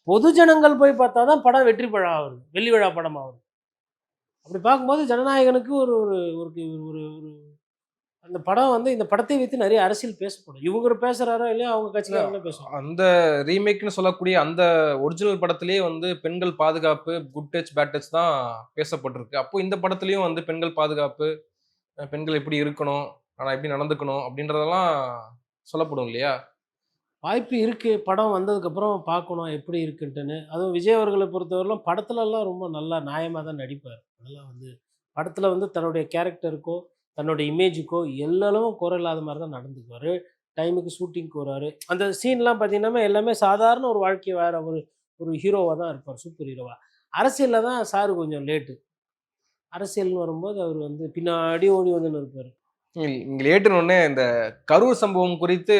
பொது ஜனங்கள் போய் பார்த்தா தான் படம் வெற்றி படம் ஆகுது, வெள்ளி விழா படம் ஆகுது. அப்படி பார்க்கும்போது ஜனநாயகனுக்கு ஒரு ஒரு ஒரு ஒரு அந்த படம் வந்து இந்த படத்தை வைத்து நிறைய அரசியல் பேசப்படும். இவங்க பேசுகிறாரோ இல்லையா, அவங்க கட்சிக்காரங்களே பேசுவாங்க. அந்த ரீமேக்னு சொல்லக்கூடிய அந்த ஒரிஜினல் படத்திலேயே வந்து பெண்கள் பாதுகாப்பு, குட் டச் பேட் டச் தான் பேசப்பட்டிருக்கு. அப்போ இந்த படத்துலையும் வந்து பெண்கள் பாதுகாப்பு, பெண்கள் எப்படி இருக்கணும், ஆனால் எப்படி நடந்துக்கணும் அப்படின்றதெல்லாம் சொல்லப்படும் இல்லையா? வாய்ப்பு இருக்குது. படம் வந்ததுக்கப்புறம் பார்க்கணும் எப்படி இருக்குன்ட்டுன்னு. அதுவும் விஜய் அவர்களை பொறுத்தவரையிலும் படத்துலலாம் ரொம்ப நல்லா நியாயமாக தான் நடிப்பார். அதெல்லாம் வந்து படத்தில் வந்து தன்னுடைய கேரக்டருக்கோ தன்னுடைய இமேஜுக்கோ எல்லாமே குறை இல்லாத மாதிரி தான் நடந்துக்குவார். டைமுக்கு ஷூட்டிங்க்கு வருவார். அந்த சீன்லாம் பார்த்தீங்கன்னா எல்லாமே சாதாரண ஒரு வாழ்க்கை வேறு ஒரு ஒரு ஹீரோவாக தான் இருப்பார், சூப்பர் ஹீரோவாக. அரசியலில் தான் சார் கொஞ்சம் லேட்டு. அரசியல்னு வரும்போது அவர் வந்து பின்னாடி ஓடி வந்துன்னு இருப்பார். இங்கே லேட்டுன்னு ஒன்னே இந்த கரூர் சம்பவம் குறித்து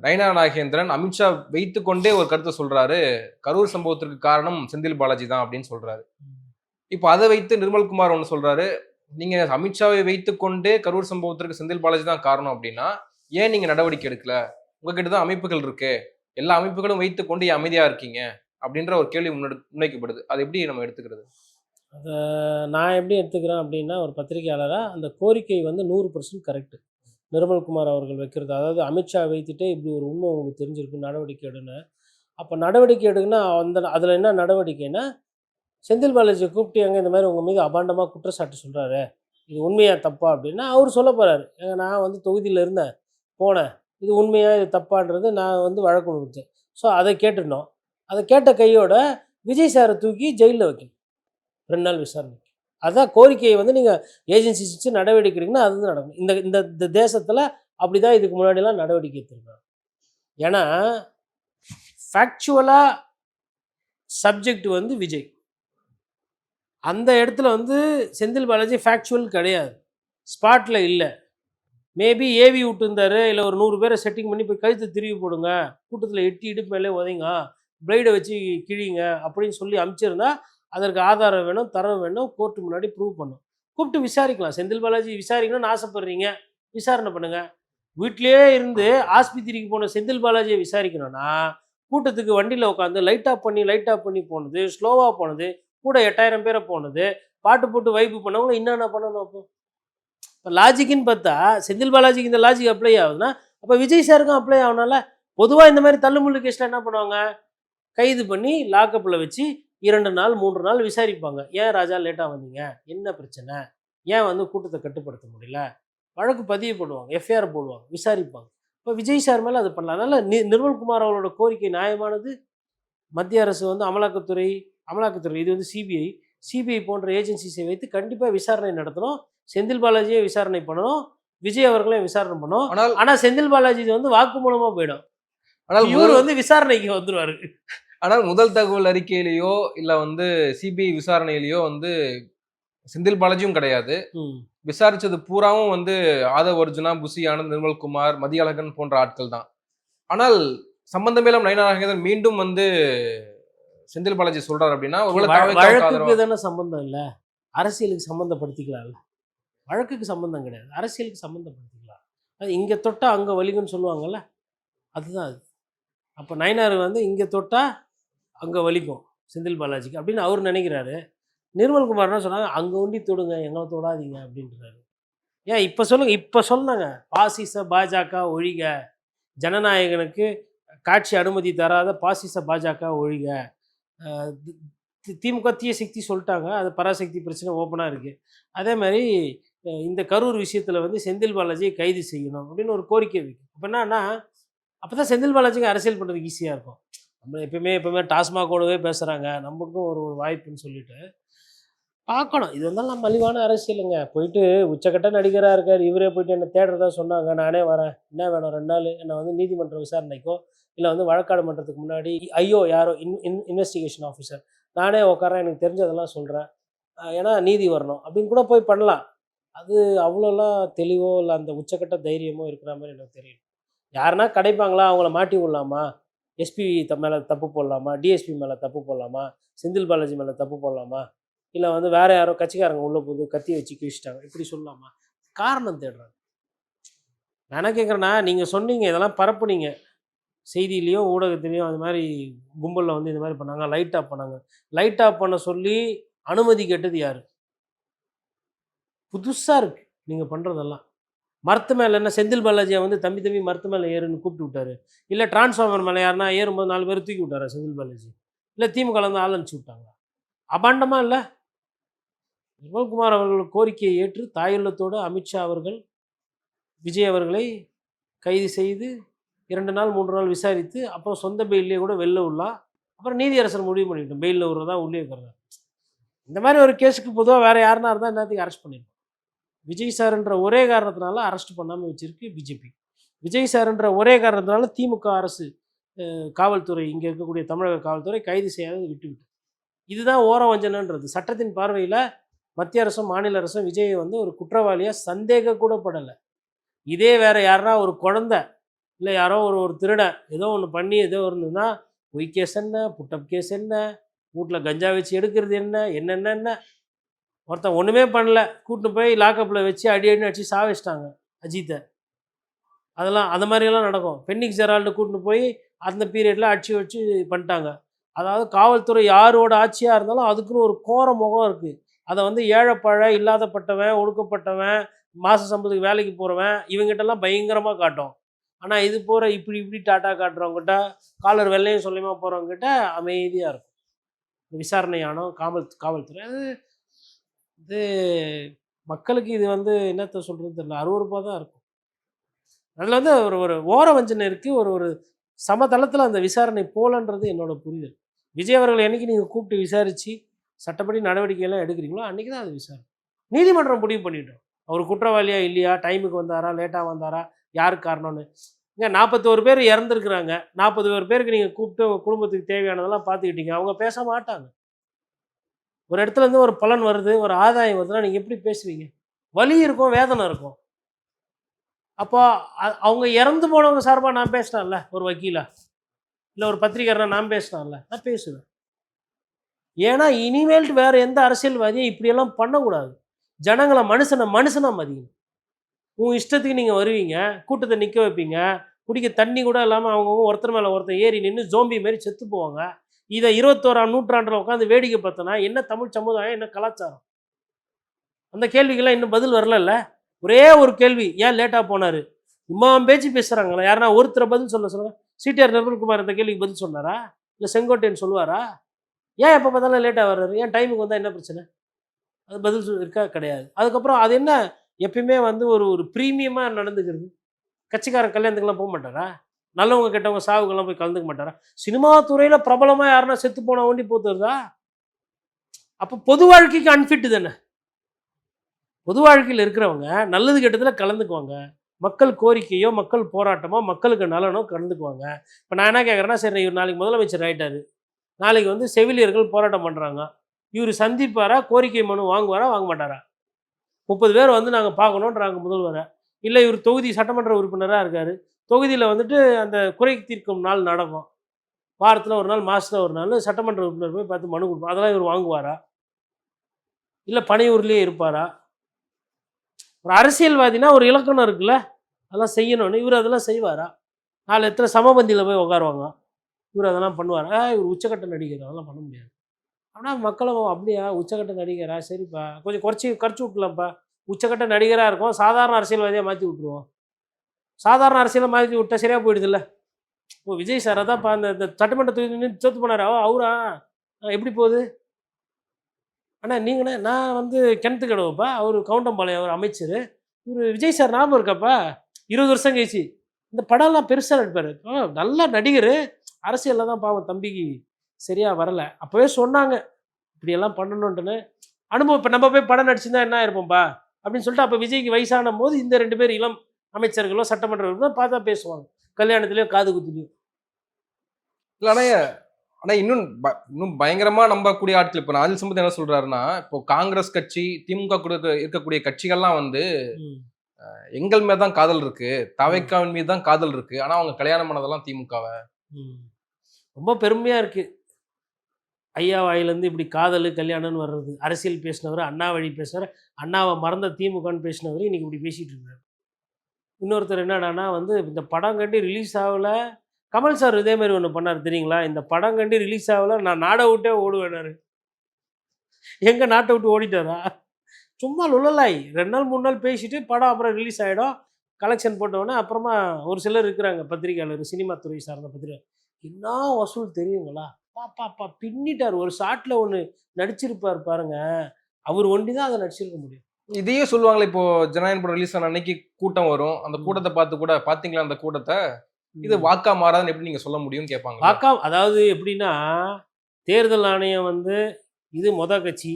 நயனா நாகேந்திரன் அமித்ஷா வைத்துக்கொண்டே ஒரு கருத்தை சொல்றாரு. கரூர் சம்பவத்திற்கு காரணம் செந்தில் பாலாஜி தான் அப்படின்னு சொல்றாரு. இப்போ அதை வைத்து நிர்மல்குமார் ஒன்று சொல்றாரு, நீங்க அமித்ஷாவை வைத்துக்கொண்டே கரூர் சம்பவத்திற்கு செந்தில் பாலாஜி தான் காரணம் அப்படின்னா ஏன் நீங்க நடவடிக்கை எடுக்கல? உங்ககிட்ட தான் அமைப்புகள் இருக்கு, எல்லா அமைப்புகளும் வைத்துக்கொண்டு ஏன் அமைதியா இருக்கீங்க அப்படின்ற ஒரு கேள்வி முன்வைக்கப்படுது. அது எப்படி நம்ம எடுத்துக்கிறது? அதை நான் எப்படி எடுத்துக்கிறேன் அப்படின்னா, ஒரு பத்திரிகையாளராக அந்த கோரிக்கை வந்து 100% கரெக்டு. நிர்மல்குமார் அவர்கள் வைக்கிறது, அதாவது அமித்ஷா வைத்துட்டே இப்படி ஒரு உண்மை உங்களுக்கு தெரிஞ்சிருக்கு, நடவடிக்கை எடுன்னு. அப்போ நடவடிக்கை எடுக்குன்னா அதில் என்ன நடவடிக்கைன்னா, செந்தில் பாலாஜியை கூப்பிட்டு எங்கே இந்த மாதிரி உங்கள் மீது அபாண்டமாக குற்றச்சாட்டு சொல்கிறாரு, இது உண்மையா தப்பா அப்படின்னா அவர் சொல்ல போகிறாரு, ஏங்க நான் வந்து தொகுதியில் இருந்தேன், போனேன், இது உண்மையா இது தப்பான்றது நான் வந்து வழக்கு கொடுத்தேன். ஸோ அதை கேட்டுட்டோம். அதை கேட்ட கையோட விஜய் சாரை தூக்கி ஜெயிலில் வைக்கணும் 2 நாள் விசாரணை. அதுதான் கோரிக்கையை வந்து நீங்கள் ஏஜென்சி வச்சு நடவடிக்கை எடுக்கணும்னா அது வந்து நடக்கும். இந்த இந்த தேசத்தில் அப்படி தான் இதுக்கு முன்னாடிலாம் நடவடிக்கை எடுத்துருக்காங்க. ஏன்னா ஃபேக்சுவலாக சப்ஜெக்ட் வந்து விஜய், அந்த இடத்துல வந்து செந்தில் பாலாஜி ஃபேக்சுவல் கிடையாது, ஸ்பாட்டில் இல்லை. மேபி ஏவி விட்டுருந்தாரு, இல்லை ஒரு 100 பேரை செட்டிங் பண்ணி போய் கழுத்து திருவி போடுங்க, கூட்டத்தில் எட்டி இடுப்பு மேலே உதைங்க, பிளேடை வச்சு கிழிங்க அப்படின்னு சொல்லி அனுப்பிச்சிருந்தா அதற்கு ஆதாரம் வேணும், தரம் வேணும், கோர்ட்டு முன்னாடி ப்ரூவ் பண்ணும், கூப்பிட்டு விசாரிக்கலாம். செந்தில் பாலாஜி விசாரிக்கணும்னு ஆசைப்படுறீங்க, விசாரணை பண்ணுங்கள். வீட்டிலே இருந்து ஆஸ்பத்திரிக்கு போன செந்தில் பாலாஜியை விசாரிக்கணும்னா கூட்டத்துக்கு வண்டியில் உட்காந்து லைட் ஆஃப் பண்ணி போனது, ஸ்லோவாக போனது, கூட 8000 பேரை போனது, பாட்டு போட்டு வைப்பு பண்ணவங்க என்னென்ன பண்ணணும்? இப்போ லாஜிக்குன்னு பார்த்தா செந்தில் பாலாஜிக்கு இந்த லாஜிக் அப்ளை ஆகுதுன்னா அப்போ விஜய் சாருக்கும் அப்ளை ஆகணும்ல. பொதுவாக இந்த மாதிரி தள்ளுமுள்ளு கேஸில் என்ன பண்ணுவாங்க, கைது பண்ணி லாக்கப்பில் வச்சு 2 நாள் 3 நாள் விசாரிப்பாங்க. ஏன் ராஜா லேட்டாக வந்தீங்க, என்ன பிரச்சனை, ஏன் வந்து கூட்டத்தை கட்டுப்படுத்த முடியல, வழக்கு பதிவு பண்ணுவாங்க, எஃப்ஐஆர் போடுவாங்க, விசாரிப்பாங்க. இப்போ விஜய் சார் மேலே அது பண்ணலாம். அதனால் நிர்மல்குமார் அவர்களோட கோரிக்கை நியாயமானது. மத்திய அரசு வந்து அமலாக்கத்துறை இது வந்து சிபிஐ போன்ற ஏஜென்சிஸை வைத்து கண்டிப்பாக விசாரணை நடத்தணும். செந்தில் பாலாஜியை விசாரணை பண்ணணும், விஜய் அவர்களையும் விசாரணை பண்ணணும். ஆனால் ஆனால் செந்தில் பாலாஜி இது வந்து வாக்குமூலமாக போயிடும். ஆனால் இவர் வந்து விசாரணைக்கு வந்துருவாரு. ஆனால் முதல் தகவல் அறிக்கையிலேயோ இல்ல வந்து சிபிஐ விசாரணையிலேயோ வந்து செந்தில் பாலாஜியும் கிடையாது. விசாரிச்சது பூராவும் வந்து ஆதவ் அர்ஜுனா, புசி ஆனந்த், நிர்மல்குமார், மதியழகன் போன்ற ஆட்கள் தான். ஆனால் சம்பந்தமே இல்லாம நயினார் நாகேந்திரன் மீண்டும் வந்து செந்தில் பாலாஜி சொல்றாரு அப்படின்னா ஒருவேளை தாவேக்காவுக்கு வழக்குக்கு ஆதரவா தானே சம்பந்தம் இல்லை, அரசியலுக்கு சம்பந்தப்படுத்திக்கலாம்ல. வழக்குக்கு சம்பந்தம் கிடையாது, அரசியலுக்கு சம்பந்தப்படுத்திக்கலாம். அது இங்கே தொட்டா அங்கே வலிக்குன்னு சொல்லுவாங்கல்ல, அதுதான் அது. அப்போ நயினார் வந்து இங்கே தொட்டா அங்கே வலிக்கும் செந்தில் பாலாஜிக்கு அப்படின்னு அவர் நினைக்கிறாரு. நிர்மல்குமார் என்ன சொன்னாங்க, அங்கே ஒண்டி தொடுங்க, எங்களை தொடாதீங்க அப்படின்றாரு. ஏன் இப்போ சொல்லுங்க, இப்போ சொன்னாங்க பாசிச பாஜக ஒழிக, ஜனநாயகனுக்கு காட்சி அனுமதி தராத பாசிச பாஜக ஒழிக. திமுக தீய சக்தி சொல்லிட்டாங்க, அது பராசக்தி பிரச்சனை ஓப்பனாக இருக்குது. அதே மாதிரி இந்த கரூர் விஷயத்தில் வந்து செந்தில் பாலாஜியை கைது செய்யணும் அப்படின்னு ஒரு கோரிக்கை இருக்குது. அப்போ என்னன்னா, அப்போ தான் செந்தில் பாலாஜிக்கு அரசியல் பண்ணுறதுக்கு ஈஸியாக இருக்கும். நம்ம எப்பவுமே டாஸ்மாகோடவே பேசுகிறாங்க, நமக்கும் ஒரு வாய்ப்புன்னு சொல்லிட்டு பார்க்கணும். இது வந்தாலும் மலிவான அரசியலுங்க. போயிட்டு உச்சக்கட்ட நடிகராக இருக்கார், இவரே போயிட்டு என்னை தேடுறதா சொன்னாங்க, நானே வரேன், என்ன வேணும் 2 நாள் என்னை வந்து நீதிமன்ற விசாரணைக்கோ இல்லை வந்து வழக்காடு மன்றத்துக்கு முன்னாடி யாரோ இன்வெஸ்டிகேஷன் ஆஃபீஸர், நானே உட்காரேன், எனக்கு தெரிஞ்சதெல்லாம் சொல்கிறேன், ஏன்னா நீதி வரணும் அப்படின்னு கூட போய் பண்ணலாம். அது அவ்வளோலாம் தெளிவோ இல்லை அந்த உச்சக்கட்ட தைரியமோ இருக்கிற மாதிரி எனக்கு தெரியல. யாருன்னா கிடைப்பாங்களா, அவங்கள மாட்டி விடலாமா, எஸ்பி மேலே தப்பு போடலாமா, டிஎஸ்பி மேலே தப்பு போடலாமா, செந்தில் பாலாஜி மேலே தப்பு போடலாமா, இல்லை வந்து வேறு யாரோ கட்சிக்காரங்க உள்ளே போது கத்தி வச்சு கிழிச்சிட்டாங்க இப்படி சொல்லலாமா, காரணம் தேடுறாங்க. நான் என்ன கேட்குறேன்னா, நீங்கள் சொன்னீங்க, இதெல்லாம் பரப்புனீங்க செய்தியிலையோ ஊடகத்திலையோ, அது மாதிரி கும்பலில் வந்து இந்த மாதிரி பண்ணாங்க, லைட் ஆஃப் பண்ணாங்க. லைட் ஆஃப் பண்ண சொல்லி அனுமதி கேட்டது யார்? புதுசாக இருக்குது நீங்கள் பண்ணுறதெல்லாம். மரத்து மேலே என்ன செந்தில் பாலாஜியை வந்து தம்பி மரத்து மேலே ஏறுன்னு கூப்பிட்டு விட்டாரு, இல்லை டிரான்ஸ்ஃபார்மர் மேலே யாருன்னா ஏறும்போது 4 பேர் தூக்கி விட்டாரா செந்தில் பாலாஜி, இல்லை திமுக வந்து ஆள் அனுப்பிச்சி விட்டாங்க? அபாண்டமாக இல்லை. நிர்மல்குமார் அவர்கள் கோரிக்கையை ஏற்று தாயுள்ளத்தோடு அமித்ஷா அவர்கள் விஜய் அவர்களை கைது செய்து 2 நாள் 3 நாள் விசாரித்து அப்புறம் சொந்த பெயிலே கூட வெளில விடலாம். அப்புறம் நீதியரசர் முடிவு பண்ணிட்டோம், பெயிலில் விடுறதா உள்ளே இருக்கிறதா. இந்த மாதிரி ஒரு கேஸுக்கு பொதுவாக வேறு யாருன்னா இருந்தால் என்னத்துக்கு அரெஸ்ட் பண்ணிருக்கோம். விஜய் சார்ன்ற ஒரே காரணத்தினால அரெஸ்ட் பண்ணாமல் வச்சிருக்கு பிஜேபி. விஜய் சார்ன்ற ஒரே காரணத்தினால திமுக அரசு காவல்துறை, இங்கே இருக்கக்கூடிய தமிழக காவல்துறை கைது செய்யாத விட்டுவிட்டு. இதுதான் ஓர வஞ்சனன்றது. சட்டத்தின் பார்வையில் மத்திய அரசும் மாநில அரசும் விஜயை வந்து ஒரு குற்றவாளியாக சந்தேக கூட படலை. இதே வேறு யாருன்னா ஒரு குழந்தை இல்லை யாரோ ஒரு திருடன் ஏதோ ஒன்று பண்ணி ஏதோ இருந்ததுன்னா பொய் கேஸ் என்ன, புட்டப் கேஸ் என்ன, வீட்டில் கஞ்சா வச்சு எடுக்கிறது என்னென்ன ஒருத்தன் ஒன்றுமே பண்ணல, கூட்டின்னு போய் லாக்கப்பில் வச்சு அடின்னு அடித்து சாவிச்சிட்டாங்க அஜித்தை. அதெல்லாம் அந்த மாதிரியெல்லாம் நடக்கும். பென்னிக் ஜெரால்டு கூட்டின்னு போய் அந்த பீரியடில் அடிச்சு வச்சு பண்ணிட்டாங்க. அதாவது காவல்துறை யாரோட ஆட்சியாக இருந்தாலும் அதுக்குன்னு ஒரு கோர முகம் இருக்குது. அதை வந்து ஏழைப்பழ இல்லாதப்பட்டவன், ஒடுக்கப்பட்டவன், மாத சம்பளத்துக்கு வேலைக்கு போகிறவன், இவங்ககிட்டலாம் பயங்கரமாக காட்டும். ஆனால் இது போகிற இப்படி டாட்டா காட்டுறவங்ககிட்ட, காலர் வெள்ளையும் சொல்லியமாக போகிறவங்ககிட்ட அமைதியாக இருக்கும். விசாரணையானோ காவல்துறை இது மக்களுக்கு இது வந்து என்னத்தை சொல்கிறது தெரியல, அருவருப்பாக தான் இருக்கும். அதில் வந்து ஒரு ஓர வஞ்சனை இருக்குது, ஒரு சமதளத்தில் அந்த விசாரணை போலன்றது என்னோட புரிதல். விஜய் அவர்கள் என்றைக்கு நீங்கள் கூப்பிட்டு விசாரித்து சட்டப்படி நடவடிக்கையெல்லாம் எடுக்கிறீங்களோ அன்றைக்கி தான் அது விசாரணை. நீதிமன்றம் முடிவு பண்ணிட்டோம் அவர் குற்றவாளியா இல்லையா, டைமுக்கு வந்தாரா, லேட்டாக வந்தாரா, யாருக்கு காரணம்னு. இங்கே 41 பேர் இறந்துருக்குறாங்க, 41 பேருக்கு நீங்கள் கூப்பிட்டு உங்கள் குடும்பத்துக்கு தேவையானதெல்லாம் பார்த்துக்கிட்டீங்க, அவங்க பேச மாட்டாங்க. ஒரு இடத்துலேருந்து ஒரு பலன் வருது, ஒரு ஆதாயம் வருதுன்னா நீங்கள் எப்படி பேசுவீங்க? வலி இருக்கும், வேதனை இருக்கும். அப்போ அவங்க இறந்து போனவங்க சார்பாக நான் பேசினேன்ல, ஒரு வக்கீலா இல்லை ஒரு பத்திரிகையாளனா நான் பேசினேன்ல, நான் பேசுவேன். ஏன்னா இனிமேல்ட்டு வேறு எந்த அரசியல்வாதியும் இப்படியெல்லாம் பண்ணக்கூடாது. ஜனங்களை மனுஷனாக மதிக்கணும். உங்கள் இஷ்டத்துக்கு நீங்கள் வருவீங்க, கூட்டத்தை நிற்க வைப்பீங்க, குடிக்க தண்ணி கூட இல்லாமல் அவங்கவுங்க ஒருத்தர் மேலே ஒருத்தர் ஏறி நின்று ஜோம்பி மாரி செத்து போவாங்க. இதை 21ஆம் நூற்றாண்டில் உட்காந்து வேடிக்கை பார்த்தோன்னா என்ன தமிழ் சமுதாயம், என்ன கலாச்சாரம்? அந்த கேள்விக்கெல்லாம் இன்னும் பதில் வரல. ஒரே ஒரு கேள்வி, ஏன் லேட்டாக போனார்? இம்மாம் பேச்சு பேசுகிறாங்களா? யாருன்னா ஒருத்தரை பதில் சொல்லுங்கள். சிடிஆர் நிர்மல்குமார் இந்த கேள்விக்கு பதில் சொன்னாரா? இல்லை செங்கோட்டையன் சொல்லுவாரா? ஏன் எப்போ பார்த்தாலும் லேட்டாக வர்றாரு? ஏன் டைமுக்கு வந்தால் என்ன பிரச்சனை? அது பதில் இருக்கா? கிடையாது. அதுக்கப்புறம் அது என்ன எப்பயுமே வந்து ஒரு ப்ரீமியமாக நடந்துக்கிறது. கட்சிக்காரன் கல்யாணத்துக்குலாம் போக மாட்டாரா? நல்லவங்க கெட்டவங்க சாவுக்கெல்லாம் போய் கலந்துக்க மாட்டாரா? சினிமா துறையில பிரபலமா யாருன்னா செத்து போனா ஒண்டி போத்துறதா? அப்ப பொது வாழ்க்கைக்கு அன்ஃபிட் தானே. பொது வாழ்க்கையில இருக்கிறவங்க நல்லது கெட்டதுல கலந்துக்குவாங்க. மக்கள் கோரிக்கையோ, மக்கள் போராட்டமோ, மக்களுக்கு நலனோ கலந்துக்குவாங்க. இப்ப நான் என்ன கேட்கிறேன்னா, சரி இவர் நாளைக்கு முதலமைச்சர் ஆயிட்டாரு. நாளைக்கு வந்து செவிலியர்கள் போராட்டம் பண்றாங்க. இவரு சந்திப்பாரா? கோரிக்கை மனு வாங்குவாரா? வாங்க மாட்டாரா? 30 பேர் வந்து நாங்க பார்க்கணுன்றாங்க முதல்வர. இல்ல இவரு தொகுதி சட்டமன்ற உறுப்பினரா இருக்காரு. தொகுதியில வந்துட்டு அந்த குறை தீர்க்கும் நாள் நடக்கும். வாரத்துல 1 நாள், மாசத்துல 1 நாள் சட்டமன்ற உறுப்பினர் போய் பார்த்து மனு குடுப்பார். அதெல்லாம் இவரு வாங்குவாரா? இல்ல பணியூர்லயே இருப்பாரா? ஒரு அரசியல்வாதினா ஒரு இலக்கணம் இருக்குல்ல. அதெல்லாம் செய்யணும்னு. இவரு அதெல்லாம் செய்வாரா? 4 இடத்துல சமபந்தியில போய் உட்காருவாங்க. இவரு அதெல்லாம் பண்ணுவாரா? இவரு உச்சக்கட்ட நடிகர். அதெல்லாம் பண்ண முடியாது. ஆனா மக்களும் அப்படியா உச்சக்கட்ட நடிகரா? சரிப்பா. கொஞ்சம் குறைச்சு விட்டுலாம்ப்பா. உச்சக்கட்ட நடிகரா இருக்கும். சாதாரண அரசியல்வாதியா மாத்தி விட்டுருவோம். சாதாரண அரசியலா மாத்தி விட்டா சரியா போயிடுதுல்ல. இப்போ விஜய் சார் அதான்ப்பா அந்த இந்த சட்டமன்ற தொகுதியில நின்னு தோத்து போனாரு. அவரா? எப்படி போகுது? அண்ணா நீங்கண்ணே நான் வந்து கிணத்துக்கடவுப்பா. அவரு கவுண்டம்பாளையம் அவரு அமைச்சரு. இவரு விஜய் சார் ஞாபகம் இருக்காப்பா? 20 வருஷம் கழிச்சு. இந்த படம்லாம் பெருசா நடிப்பாரு. நல்ல நடிகரு. அரசியல்ல தான் பாவம் தம்பிக்கு சரியா வரல. அப்பவே சொன்னாங்க. இப்படியெல்லாம் பண்ணணுன்ட்டுன்னு. அனுபவம் இப்ப நம்ம போய் படம் நடிச்சிருந்தா என்ன ஆயிருப்போம்ப்பா? அப்படின்னு சொல்லிட்டு அப்ப விஜய்க்கு வயசானம்போது இந்த 2 பேர் இளம் அமைச்சர்களோ, சட்டமன்ற உறுப்பினரோ பார்த்தா பேசுவாங்க. கல்யாணத்திலயோ, காது குத்துலயோ. இல்ல ஆனா இன்னும் பயங்கரமா நம்பக்கூடிய ஆட்கள் இப்ப அனில் சம்பத் என்ன சொல்றாருன்னா, இப்போ காங்கிரஸ் கட்சி, திமுக கூட இருக்கக்கூடிய கட்சிகள்லாம் வந்து ம். எங்கள் மேல தான் காதல் இருக்கு. ம். தவைக்காவின் மீது தான் காதல் இருக்கு. ஆனா அவங்க கல்யாணம் பண்ணதெல்லாம் திமுகவ. ம். ரொம்ப பெருமையா இருக்கு. ஐயா வாயிலேருந்து இப்படி காதலு, கல்யாணம்னு வர்றது. அரசியல் பேசினவரு, அண்ணா வழி பேசுனவரு, அண்ணாவ மறந்த திமுகன்னு பேசினவரு, இன்னைக்கு இப்படி பேசிட்டு இருக்காரு. இன்னொருத்தர் என்னடான்னா வந்து இந்த படம் கண்டு ரிலீஸ் ஆகல. கமல் சார் இதே மாரி ஒண்ணு பண்ணாரு தெரியுங்களா? இந்த படம் கண்டு ரிலீஸ் ஆகல, நான் நாட விட்டே ஓடுவேன்னாரு. எங்க நாட்ட விட்டு ஓடிட்டாரா? சும்மா லுழலாய். 2 நாள் 3 நாள் பேசிட்டு படம் அப்புறம் ரிலீஸ் ஆயிடும். கலெக்ஷன் போட்டவுடனே அப்புறமா ஒரு சிலர் இருக்கிறாங்க பத்திரிக்கையாளர், சினிமா துறை சார்ந்த பத்திரிகை. என்ன வசூல் தெரியுங்களா? பின்னிட்டாரு. ஒரு ஷாட்ல ஒண்ணு நடிச்சிருப்பாரு பாருங்க. அவரு ஒண்டி தான் அத நடிச்சிருக்க முடியும். இதையே சொல்லுவாங்களே இப்போ ஜனநாயகன் படம் ரிலீஸ் ஆன அன்னைக்கு கூட்டம் வரும். அந்த ம். கூட்டத்த பார்த்து கூட பார்த்தீங்களா அந்த கூட்டத்த? இது ம். வாக்கா மாறாதுன்னு எப்படி நீங்க சொல்ல முடியும்னு கேட்பாங்கல்ல. அதாவது எப்படின்னா, தேர்தல் ஆணையம் வந்து இது மொத கட்சி,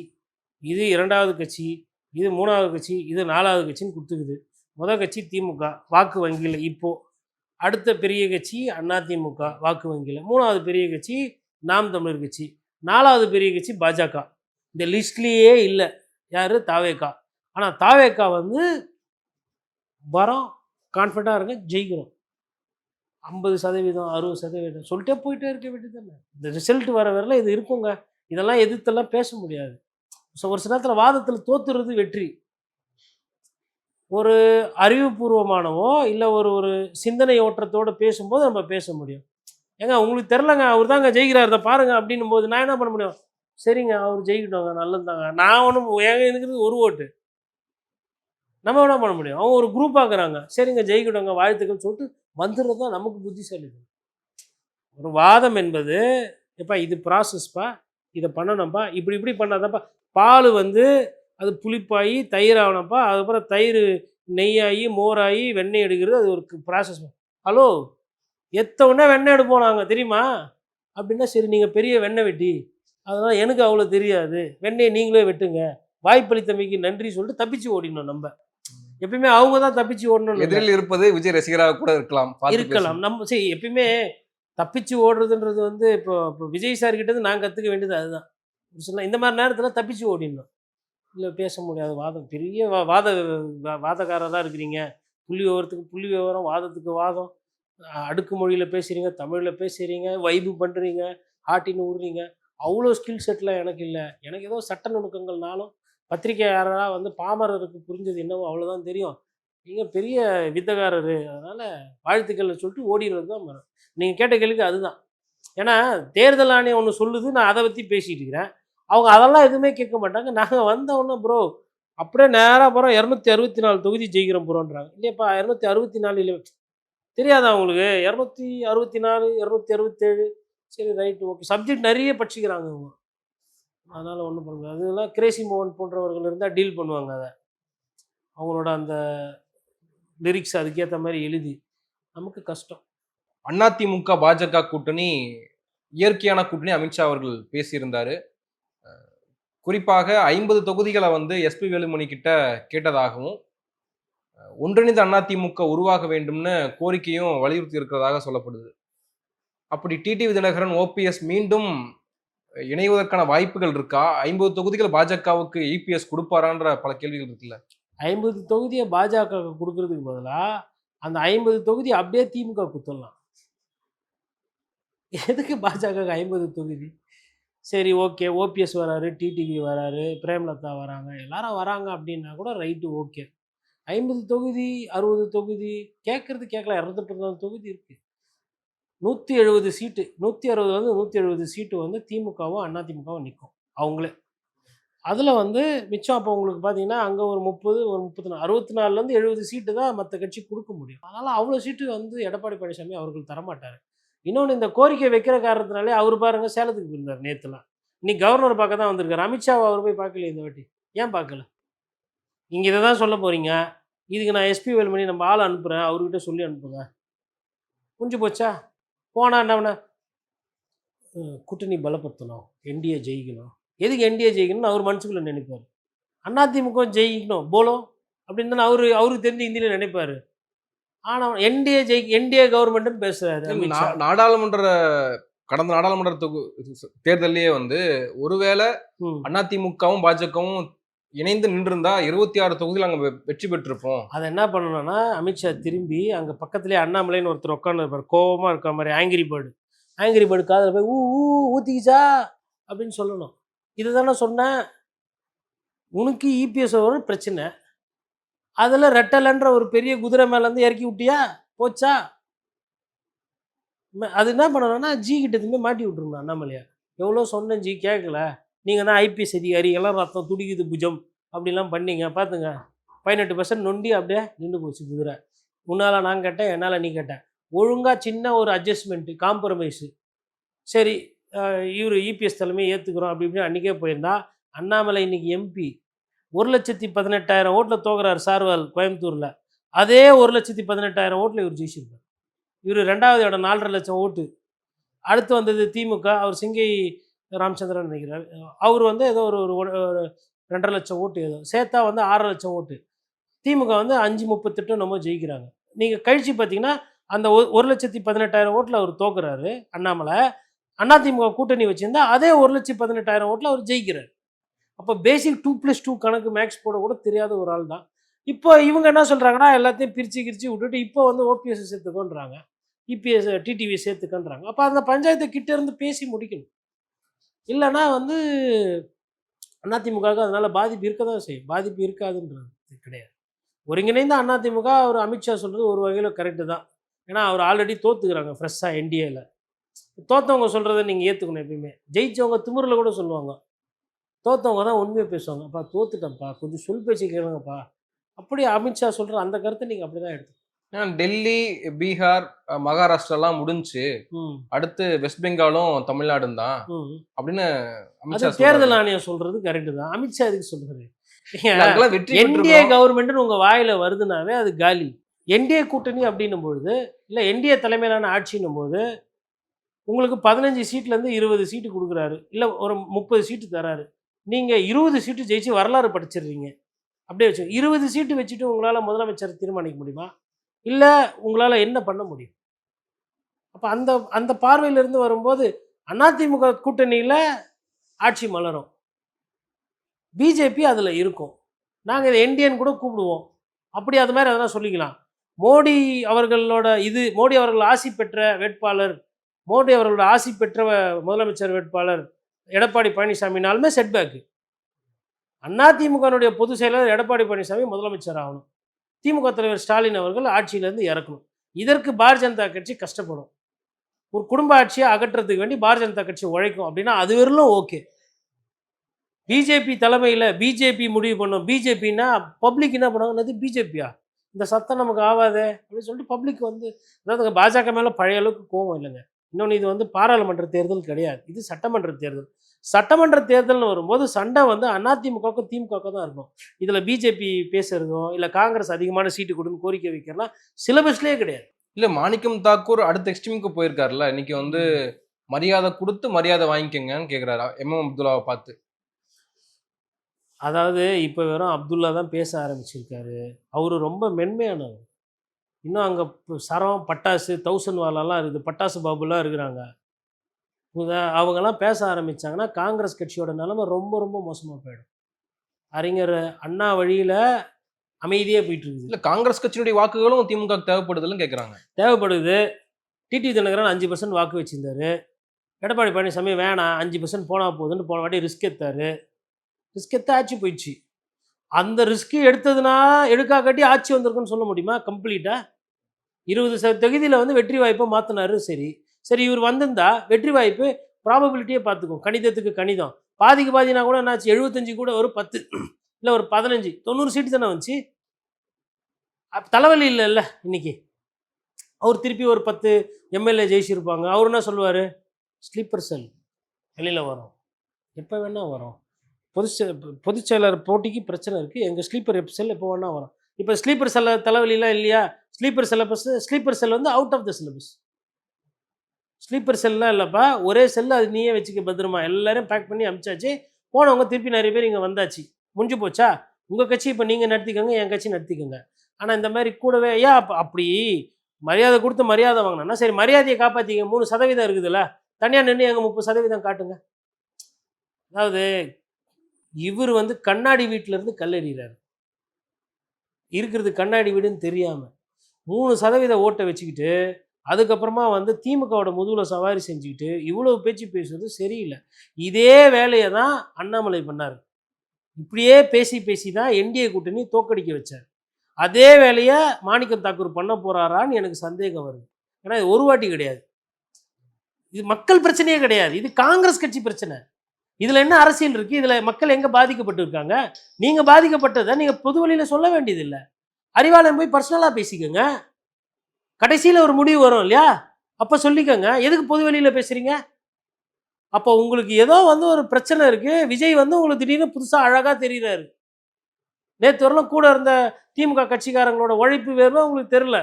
இது 2வது கட்சி, இது 3வது கட்சி, இது 4வது கட்சின்னு குடுத்துக்குது. மொத கட்சி திமுக வாக்கு வங்கியில இப்போ. அடுத்த பெரிய கட்சி அதிமுக வாக்கு வங்கியில. 3வது பெரிய கட்சி நாம் தமிழர் கட்சி. 4வது பெரிய கட்சி பாஜக. இந்த லிஸ்ட்லயே இல்ல. யாரு? தாவேகா. ஆனா தாவேகா வந்து வரோம், கான்ஃபிடென்ட்டா இருங்க, ஜெயிக்கிறோம். 50% 60% சொல்லிட்டே போயிட்டே இருக்க வேண்டியது தானே. இந்த ரிசல்ட் வர வரையில இது இருக்குங்க. இதெல்லாம் எதிர்த்தெல்லாம் பேச முடியாது. ஒரு சில நேரத்தில வாதத்தில தோத்துறது வெற்றி. ஒரு அறிவுபூர்வமானவோ, இல்ல ஒரு ஒரு சிந்தனை ஓட்டத்தோட பேசும்போது நம்ம பேச முடியும். ஏங்க உங்களுக்கு தெரிலங்க, அவரு தாங்க ஜெயிக்கிறாரு இத பாருங்க அப்டின்னும்போது நான் என்ன பண்ண முடியும்? சரிங்க அவரு ஜெயிக்கட்டுங்க நல்லதுதாங்க. நான் ஒண்ணும் எனக்கு இருக்கிறது ஒரு ஓட்டு. நம்ம என்ன பண்ண முடியும்? அவங்க ஒரு குரூப் ஆக்குறாங்க. சரிங்க ஜெயிக்கட்டுங்க வாழ்த்துக்கள்னு சொல்லிட்டு வந்துறது தான் நமக்கு புத்திசாலித்தனம். ஒரு வாதம் என்பது, "எப்பா இது ப்ராசஸ்ப்பா, இத பண்ணணும்ப்பா, இப்டி இப்டி பண்ணாதான்ப்பா பாலு வந்து அது புளிப்பாயி தயிர் ஆகணும்ப்பா, அதுக்கப்புறம் தயிர் நெய்யாயி, மோராயி, வெண்ணெய் எடுக்கிறது அது ஒரு ப்ராசஸ்." ஹலோ! எத்த உடனே வெண்ணெய் எடுப்போம் நாங்க தெரியுமா? அப்டின்னா, "சரி நீங்க பெரிய வெண்ணெய் வெட்டி, அதனால எனக்கு அவ்வளோ தெரியாது. வெண்ணெய நீங்களே வெட்டுங்க. வாய்ப்பளித்தமைக்கு நன்றி" சொல்லிட்டு தப்பிச்சு ஓடிடணும் நம்ப. எப்பயுமே அவங்க தான் தப்பிச்சு ஓடணும்னு இல்ல. எதிரில் இருப்பது விஜய் ரசிகராக கூட இருக்கலாம். பார்த்து இருக்கலாம். பேசுங்க. நம்ம எப்பயுமே தப்பிச்சு ஓடுறதுன்றது வந்து இப்போ இப்போ விஜய் சார் கிட்டேருந்து நான் கத்துக்க வேண்டியது அதுதான். ஒரு சில இந்த மாரி நேரத்தில தப்பிச்சு ஓடிடணும். இல்ல பேச முடியாது. வாதம் பெரிய வாதக்காரரா இருக்கிறீங்க. புள்ளி விவரத்துக்கு புள்ளி விவரம், வாதத்துக்கு வாதம். அடுக்கு மொழியில பேசுறீங்க, தமிழ்ல பேசுறீங்க, வைபு பண்றீங்க, ஆட்டின்னு விடுறீங்க. அவ்வளோ ஸ்கில் செட்லாம் எனக்கு இல்ல. எனக்கு ஏதோ சட்ட நுணுக்கங்கள்னாலும், பத்திரிக்கையாளரா வந்து பாமரருக்கு புரிஞ்சது என்னவோ அவ்வளோதான் தெரியும். நீங்க பெரிய வித்தகாரரு. அதனால வாழ்த்துக்கள்னு சொல்லிட்டு ஓடிறது தான் மரம். நீங்க கேட்ட கேள்விக்கு அதுதான். ஏன்னா, தேர்தல் ஆணையம் ஒண்ணு சொல்லுது, நான் அத பத்தி பேசிட்டு இருக்கிறேன். அவங்க அதெல்லாம் எதுவுமே கேட்க மாட்டாங்க. நாங்க வந்த உடனே ப்ரோ, அப்படியே நேரா போறோம் 264 தொகுதி ஜெயிக்கிறோம் ப்ரோன்றாங்க. இல்லையப்பா 264 இல்ல. தெரியாதா உங்களுக்கு? 264, 267 சரி ரைட் ஓகே. சப்ஜெக்ட் நெறைய படிச்சுக்கிறாங்க அவங்க. அதனால ஒண்ணும் பண்ண முடியாது. அதெல்லாம் கிரேஸி மோகன் போன்றவர்கள் இருந்தா டீல் பண்ணுவாங்க அத. அவங்களோட அந்த லிரிக்ஸ் அதுக்கேத்த மாரி எழுதி. நமக்கு கஷ்டம். அதிமுக பாஜக கூட்டணி இயற்கையான கூட்டணி அமித்ஷா அவர்கள் பேசியிருந்தாரு. குறிப்பாக 50 தொகுதிகளை வந்து எஸ்பி வேலுமணி கிட்ட கேட்டதாகவும், ஒன்றிணைந்த அதிமுக உருவாக வேண்டும்னு கோரிக்கையும் வலியுறுத்தி இருக்கிறதாக சொல்லப்படுது. அப்படி டிடிவி தினகரன், ஓபிஎஸ் மீண்டும் இணைவதற்கான வாய்ப்புகள் இருக்கா? 50 தொகுதிகள் பாஜகவுக்கு இபிஎஸ் கொடுப்பாரான்ற பல கேள்விகள் இருக்குல்ல. 50 தொகுதிய பாஜகவுக்கு குடுக்குறதுக்கு பதிலா, அந்த 50 தொகுதி அப்படியே திமுக குடுத்துடலாம். எதுக்கு பாஜகவுக்கு 50 தொகுதி? சரி ஓகே. ஓபிஎஸ் வராரு, டிடிவி வராரு, பிரேமலதா வராங்க, எல்லாரும் வராங்க அப்படின்னா கூட ரைட்டு ஓகே. 50 தொகுதி, 60 தொகுதி கேட்கறது கேட்கலாம். 214 தொகுதி இருக்கு. 170 சீட்டு. 160 170 சீட்டு வந்து திமுகவும், அதிமுகவும் நிக்கும். அவங்களே. அதுல வந்து மிச்சம் அப்போ உங்களுக்கு பார்த்தீங்கன்னா, அங்க ஒரு 30, ஒரு 34 64லேருந்து 70 சீட்டு தான் மத்த கட்சி குடுக்க முடியும். அதனால அவ்வளோ சீட்டு வந்து எடப்பாடி பழனிசாமி அவர்கள் தரமாட்டாரு. இன்னொன்னு இந்த கோரிக்கை வைக்கிற காரணத்தினாலே அவரு பாருங்க சேலத்துக்கு போயிருந்தாரு நேத்துலாம். இன்னைக்கு கவர்னர் பார்க்க தான் வந்திருக்காரு. அமித்ஷாவ அவர் போய் பார்க்கலையே இந்த வாட்டி. ஏன் பார்க்கல? நீங்க இத தான் சொல்ல போறீங்க. இதுக்கு நான் எஸ்பி வேலுமணி நம்ம ஆள் அனுப்புறேன். அவர்கிட்ட சொல்லி அனுப்புங்க. முடிஞ்சு போச்சா? போனா என்ன பண்ண? கூட்டணி பலப்படுத்தணும். என்டிஏ ஜெயிக்கணும். எதுக்கு என்டிஏ ஜெயிக்கணும்னு அவர் மனசுக்குள்ள நினைப்பாரு. அதிமுக ஜெயிக்கணும் போலோ அப்படின்னு தானே அவருக்கு தெரிஞ்ச ஹிந்தியில நினைப்பாரு. ஆனா என்டிஏ கவர்மெண்ட்னு பேசுறாரு அமித்ஷா. நாடாளுமன்ற கடந்த நாடாளுமன்ற தேர்தலையே வந்து ஒருவேளை அதிமுகவும் பாஜகவும் இணைந்து நின்றிருந்தா 26 தொகுதியில் அங்க வெற்றி பெற்றிருப்போம். அதை என்ன பண்ணணும்னா அமித்ஷா திரும்பி அங்க பக்கத்துலேயே அண்ணாமலைன்னு ஒருத்தர் உட்காந்து இருப்பார். கோவமா இருக்க மாதிரி ஆங்கிரி பேர்டு காதில் போய் ஊத்திக்கிச்சா அப்படின்னு சொல்லணும். இதுதானே சொன்னேன். உனக்கு இபிஎஸ் ஒரு பிரச்சனை, அதில் ரெட்டலன்ற ஒரு பெரிய குதிரை மேலேருந்து இறக்கி விட்டியா போச்சா? அது என்ன பண்ணணும்னா ஜி கிட்ட திரும்பி மாட்டி விட்டுருங்க அண்ணாமலையா. எவ்வளோ சொன்னேன் ஜி கேட்கல, நீங்கள் தான் ஐபிஎஸ் அதிகாரி, எல்லாம் ரத்தம் துடிக்குது புஜம் அப்படிலாம் பண்ணீங்க பார்த்துங்க. 18% நொண்டி அப்படியே நின்று போச்சு குதிரை. உன்னால் நான் கேட்டேன், என்னால் நீ கேட்டேன். ஒழுங்காக சின்ன ஒரு அட்ஜஸ்ட்மெண்ட்டு காம்ப்ரமைஸு. சரி இவர் இபிஎஸ் தலைமையை ஏற்றுக்கிறோம் அப்படி இப்படின்னு அன்றைக்கே போயிருந்தா அண்ணாமலை இன்னைக்கு எம்பி 1,18,000 ஓட்டில் தோக்குறாரு சார்வால் கோயம்புத்தூரில். அதே 1,18,000 ஓட்டில் இவர் ஜெயிச்சிருப்பார். இவர் 2வது இடம் 4.5 லட்சம் ஓட்டு. அடுத்து வந்தது திமுக, அவர் சிங்கை ராமச்சந்திரன் நினைக்கிறார். அவர் வந்து ஏதோ ஒரு 2.5 லட்சம் ஓட்டு, ஏதோ சேர்த்தா வந்து 6 லட்சம் ஓட்டு. திமுக வந்து 538 நம்ம ஜெயிக்கிறாங்க. நீங்கள் கழிச்சு பார்த்தீங்கன்னா அந்த 1,18,000 ஓட்டில் அவர் தோக்குறாரு அண்ணாமலை. அதிமுக கூட்டணி வச்சுருந்தா அதே 1,18,000 ஓட்டில் அவர் ஜெயிக்கிறார். அப்போ பேசிக் 2+2 கணக்கு மேக்ஸ் போட கூட தெரியாத ஒரு ஆள் தான். இப்போ இவங்க என்ன சொல்கிறாங்கன்னா எல்லாத்தையும் பிரித்து விட்டுட்டு இப்போ வந்து ஓபிஎஸ் சேர்த்துக்கோன்றாங்க, இபிஎஸ் டிடிவி சேர்த்துக்கன்றாங்க. அப்போ அந்த பஞ்சாயத்து கிட்ட இருந்து பேசி முடிக்கணும். இல்லைன்னா வந்து அதிமுகவுக்கு அதனால் பாதிப்பு இருக்க தான் செய்யும். பாதிப்பு இருக்காதுன்றது கிடையாது. ஒருங்கிணைந்த அதிமுக அவர் அமித்ஷா சொல்கிறது ஒரு வகையில் கரெக்டு தான். ஏன்னா அவர் ஆல்ரெடி தோத்துக்கிறாங்க ஃப்ரெஷ்ஷாக என்டிஏல. தோற்றவங்க சொல்கிறத நீங்கள் ஏற்றுக்கணும். எப்பயுமே ஜெயித்தவங்க திமிரில் கூட சொல்லுவாங்க, தோற்றவங்க தான் உண்மையை பேசுவாங்க. அப்பா தோத்துட்டேன்ப்பா, கொஞ்சம் சொல் பேச்சு கேளுங்கப்பா, அப்படி அமித்ஷா சொல்கிற அந்த கருத்தை நீங்கள் அப்படி தான் எடுத்து. டெல்லி, பீகார், மகாராஷ்டிராலாம் முடிஞ்சு அடுத்து வெஸ்ட் பெங்காலும் தமிழ்நாடும் தான் அப்படின்னு அமித்ஷா தேர்தல் ஆணையம் சொல்றது கரெக்டு தான். அமித்ஷா எதுக்கு சொல்றாரு? என்டிஏ கவர்மெண்ட்னு உங்க வாயில வருதுனாவே அது காலி. என்டிஏ கூட்டணி அப்படின்னும் பொழுது, இல்லை என்டிஏ தலைமையிலான ஆட்சின்னும் போது உங்களுக்கு 15 சீட்லேருந்து 20 சீட்டு கொடுக்குறாரு, இல்லை ஒரு 30 சீட்டு தராரு. நீங்கள் 20 சீட்டு ஜெயிச்சு வரலாறு படிச்சிடுறீங்க. அப்படியே வச்சு 20 சீட்டு வச்சுட்டு உங்களால் முதலமைச்சர் தீர்மானிக்க முடியுமா? இல்லை உங்களால் என்ன பண்ண முடியும்? அப்போ அந்த அந்த பார்வையிலிருந்து வரும்போது அதிமுக கூட்டணியில் ஆட்சி மலரும், பிஜேபி அதில் இருக்கும். நாங்கள் இதை என்டிஏன்னு கூட கூப்பிடுவோம். அப்படி அது மாதிரி அதெல்லாம் சொல்லிக்கலாம். மோடி அவர்கள் ஆசி பெற்ற வேட்பாளர், மோடி அவர்களோட ஆசி பெற்ற முதலமைச்சர் வேட்பாளர் எடப்பாடி பழனிசாமினாலுமே செட்பேக்கு. அதிமுகனுடைய பொதுச் செயலாளர் எடப்பாடி பழனிசாமி முதலமைச்சர் ஆகணும், திமுக தலைவர் ஸ்டாலின் அவர்கள் ஆட்சியிலேருந்து இறக்கணும். இதற்கு பாரதிய ஜனதா கட்சி கஷ்டப்படும். ஒரு குடும்ப ஆட்சியை அகற்றுறதுக்கு வேண்டி பாரதிய ஜனதா கட்சி உழைக்கும் அப்படின்னா அது வரலும் ஓகே. பிஜேபி தலைமையில் பிஜேபி முடிவு பண்ணும். பிஜேபின்னா பப்ளிக் என்ன பண்ணுவாங்க, பிஜேபியா இந்த சத்தம் நமக்கு ஆகாதே அப்படின்னு சொல்லிட்டு பப்ளிக் வந்து, அதாவது பாஜக மேலே பழைய அளவுக்கு கோவம் இல்லைங்க. இன்னொன்று, இது வந்து பாராளுமன்ற தேர்தல் கிடையாது, இது சட்டமன்ற தேர்தல். சட்டமன்ற தேர்தல்னு வரும்போது சண்டை வந்து அதிமுகவுக்கும் திமுகவுக்கும் தான் இருக்கும். இதில் பிஜேபி பேசுகிறதோ இல்லை காங்கிரஸ் அதிகமான சீட்டு கொடுன்னு கோரிக்கை வைக்கிறலாம் சிலபஸ்லேயே கிடையாது. இல்ல மாணிக்கம் தாக்கூர் அடுத்த எக்ஸ்ட்ரீமுக்கு போயிருக்காருல்ல. இன்னைக்கு வந்து மரியாதை குடுத்து மரியாதை வாங்கிக்கங்கன்னு கேக்குறாரு. எம்.எம். அப்துல்லாவ பார்த்து. அதாவது இப்ப வெறும் அப்துல்லா தான் பேச ஆரம்பிச்சிருக்காரு. அவரு ரொம்ப மென்மையானவர். இன்னும் அங்க சரம், பட்டாசு, தௌசண்ட் வாலாலாம் இருக்குது. பட்டாசு பாபுலாம் இருக்கிறாங்க. அவங்கலாம் பேச ஆரம்பிச்சாங்கன்னா, காங்கிரஸ் கட்சியோட நிலைமை ரொம்ப ரொம்ப மோசமா போயிடும். அறிஞர் அண்ணா வழியில அமைதியா போயிட்டு இருக்குது. இல்ல காங்கிரஸ் கட்சியினுடைய வாக்குகளும் திமுகவுக்கு தேவைப்படுதுன்னு கேக்குறாங்க. தேவைப்படுது. டிடிவி தினகரன் 5% வாக்கு வச்சிருந்தாரு. எடப்பாடி பழனிசாமி வேணாம் 5% போனா போதுன்னு போன வாட்டி ரிஸ்க் எடுத்தாரு. ரிஸ்க் எடுத்து ஆட்சி போயிடுச்சு. அந்த ரிஸ்க் எடுக்காட்டி ஆட்சி வந்திருக்குன்னு சொல்ல முடியுமா கம்ப்ளீட்டா? 20% தொகுதியில வந்து வெற்றி வாய்ப்பை மாத்தினாரு. சரி சரி, இவர் வந்திருந்தா வெற்றி வாய்ப்பு ப்ராபபிலிட்டியே பார்த்துக்கும். கணிதத்துக்கு கணிதம் பாதிக்கு பாதினா கூட என்னாச்சு, 75 கூட ஒரு 10 இல்லை ஒரு 15 90 சீட்டு தானே வந்துச்சு. தலைவலி இல்லைல்ல இன்னைக்கு. அவர் திருப்பி ஒரு 10 எம்எல்ஏ ஜெயிச்சிருப்பாங்க. அவர் என்ன சொல்லுவார், ஸ்லீப்பர் செல் வெளியில் வரும், எப்போ வேணால் வரும். பொதுச்செயலர் போட்டிக்கு பிரச்சனை இருக்குது, எங்கள் ஸ்லீப்பர் செல் எப்போ வேணால் வரும். இப்போ ஸ்லீப்பர் செல்ல தலைவலிலாம் இல்லையா? ஸ்லீப்பர் செல் வந்து out of the syllabus. Sleeper செல்லாம் இல்லைப்பா, ஒரே செல்லு, அது நீயே வச்சுக்க பத்திரமா. எல்லாரும் பேக் பண்ணி அனுப்பிச்சாச்சு. போனவங்க திருப்பி நிறைய பேர் இங்கே வந்தாச்சு. முடிஞ்சு போச்சா? உங்கள் கட்சி இப்போ நீங்கள் நடத்திக்கோங்க, என் கட்சி நடத்திக்கோங்க. ஆனால் இந்த மாதிரி கூடவே ஏன் அப்படி மரியாதை கொடுத்து மரியாதை வாங்கினா சரி, மரியாதையை காப்பாற்றிங்க. 3% இருக்குதுல்ல, தனியாக நின்று எங்கள் 30% காட்டுங்க. அதாவது இவர் வந்து கண்ணாடி வீட்டிலேருந்து கல்லெறிகிறார். இருக்கிறது கண்ணாடி வீடுன்னு தெரியாமல் 3% ஓட்டை வச்சுக்கிட்டு அதுக்கப்புறமா வந்து திமுகவோட முதுகில் சவாரி செஞ்சுக்கிட்டு இவ்வளவு பேச்சு பேசுறது சரியில்லை. இதே வேலையை தான் அண்ணாமலை பண்ணார். இப்படியே பேசி பேசி தான் என்டிஏ கூட்டணி தோக்கடிக்க வச்சார். அதே வேலையை மாணிக்கம் தாக்கூர் பண்ண போறாரான்னு எனக்கு சந்தேகம் வருது. ஏன்னா இது ஒரு வாட்டி கிடையாது, இது மக்கள் பிரச்சனையே கிடையாது, இது காங்கிரஸ் கட்சி பிரச்சனை. இதுல என்ன அரசியல் இருக்கு? இதுல மக்கள் எங்க பாதிக்கப்பட்டு இருக்காங்க? நீங்க பாதிக்கப்பட்டதை நீங்க பொது வழியில சொல்ல வேண்டியதில்லை. அறிவாலயம் போய் பர்சனலா பேசிக்கோங்க. கடைசியில் ஒரு முடிவு வரும் இல்லையா, அப்போ சொல்லிக்கோங்க. எதுக்கு பொது வெளியில் பேசுகிறீங்க? அப்போ உங்களுக்கு ஏதோ வந்து ஒரு பிரச்சனை இருக்குது. விஜய் வந்து உங்களுக்கு திடீர்னு புதுசாக அழகாக தெரிகிறாரு. நேற்று வரலாம் கூட இருந்த திமுக கட்சிக்காரங்களோட உழைப்பு வேறு உங்களுக்கு தெரியல.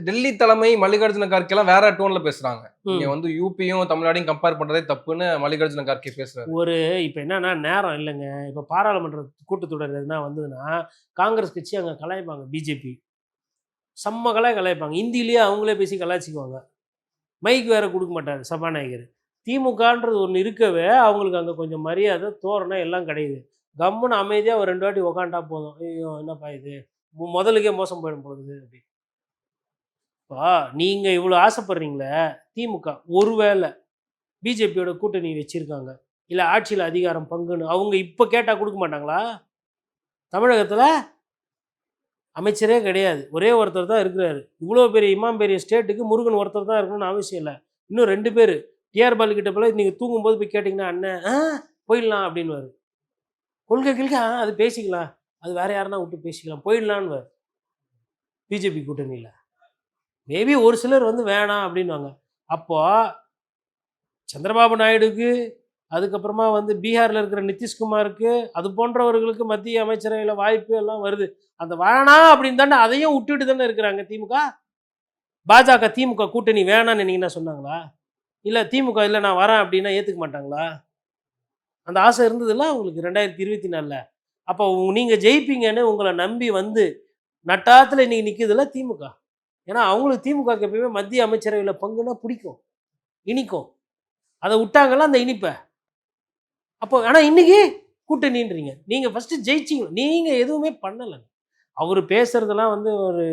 டெல்லி தலைமை மல்லிகார்ஜுன கார்கேலாம் வேற டோன்ல பேசுறாங்க. இங்க வந்து யூபியும் தமிழ்நாடையும் கம்பேர் பண்றதே தப்புன்னு மல்லிகார்ஜுன கார்கே பேசுறாரு. ஒரு இப்போ என்னன்னா நேரம் இல்லைங்க. இப்போ பாராளுமன்ற கூட்டத்தொடர் எதுனா வந்ததுன்னா காங்கிரஸ் கட்சி அங்கே கலாய்ப்பாங்க, பிஜேபி செம்ம கலாய்ப்பாங்க. ஹிந்திலேயே அவங்களே பேசி கலாய்ச்சிக்குவாங்க. மைக் வேற கொடுக்க மாட்டார் சபாநாயகர். திமுகன்றது ஒன்று இருக்கவே அவங்களுக்கு அங்கே கொஞ்சம் மரியாதை தோரணம் எல்லாம் கிடையாது. கம்முன்னு அமைதியாக ஒரு 2 வாட்டி உக்காண்டா போதும். ஐயோ என்னப்பா இது, முதலுக்கே மோசம் போயிடும் போகுது அப்படி. இப்போ நீங்கள் இவ்வளோ ஆசைப்படுறீங்களே, திமுக ஒருவேளை பிஜேபியோட கூட்டணி வச்சுருக்காங்க, இல்லை ஆட்சியில் அதிகாரம் பங்குன்னு அவங்க இப்போ கேட்டால் கொடுக்க மாட்டாங்களா? தமிழகத்தில் அமைச்சரே கிடையாது, ஒரே ஒருத்தர் தான் இருக்கிறாரு. இவ்வளோ பெரிய இமாம் பெரிய ஸ்டேட்டுக்கு முருகன் ஒருத்தர் தான் இருக்கணும்னு அவசியம் இல்லை. இன்னும் 2 பேர் டிஆர் பாலு கிட்ட போல நீங்கள் தூங்கும்போது போய் கேட்டிங்கன்னா அண்ணன் போயிடலாம் அப்படின்வாரு. கொள்கைகளுக்கு அது பேசிக்கலாம், அது வேற யாருன்னா விட்டு பேசிக்கலாம், போயிடலான்னு பிஜேபி கூட்டணியில். மேபி ஒரு சிலர் வந்து வேணாம் அப்படின்வாங்க. அப்போ சந்திரபாபு நாயுடுக்கு, அதுக்கப்புறமா வந்து பீகாரில் இருக்கிற நிதிஷ்குமாருக்கு, அது போன்றவர்களுக்கு மத்திய அமைச்சரவையில் வாய்ப்பு எல்லாம் வருது. அந்த வேணாம் அப்படின்னு தானே அதையும் விட்டுட்டு தானே இருக்கிறாங்க திமுக. பாஜக திமுக கூட்டணி வேணான்னு நீங்கள் என்ன சொன்னாங்களா? இல்லை திமுக இல்லை நான் வரேன் அப்படின்னா ஏற்றுக்க மாட்டாங்களா? அந்த ஆசை இருந்ததில்ல அவங்களுக்கு 2024. அப்போ நீங்கள் ஜெயிப்பீங்கன்னு உங்களை நம்பி வந்து நட்டாத்தில் இன்னைக்கு நிற்குதுல்ல திமுக. ஏன்னா அவங்களுக்கு திமுக எப்பயுமே மத்திய அமைச்சரவையில் பங்குன்னா பிடிக்கும், இனிக்கும். அதை விட்டாங்கல்ல அந்த இனிப்பை. அப்போ ஆனால் இன்னைக்கு கூட்டணின்றீங்க. நீங்கள் ஃபஸ்ட்டு ஜெயிச்சிங்க, நீங்கள் எதுவுமே பண்ணலை. அவர் பேசுகிறதெல்லாம் வந்து ஒரு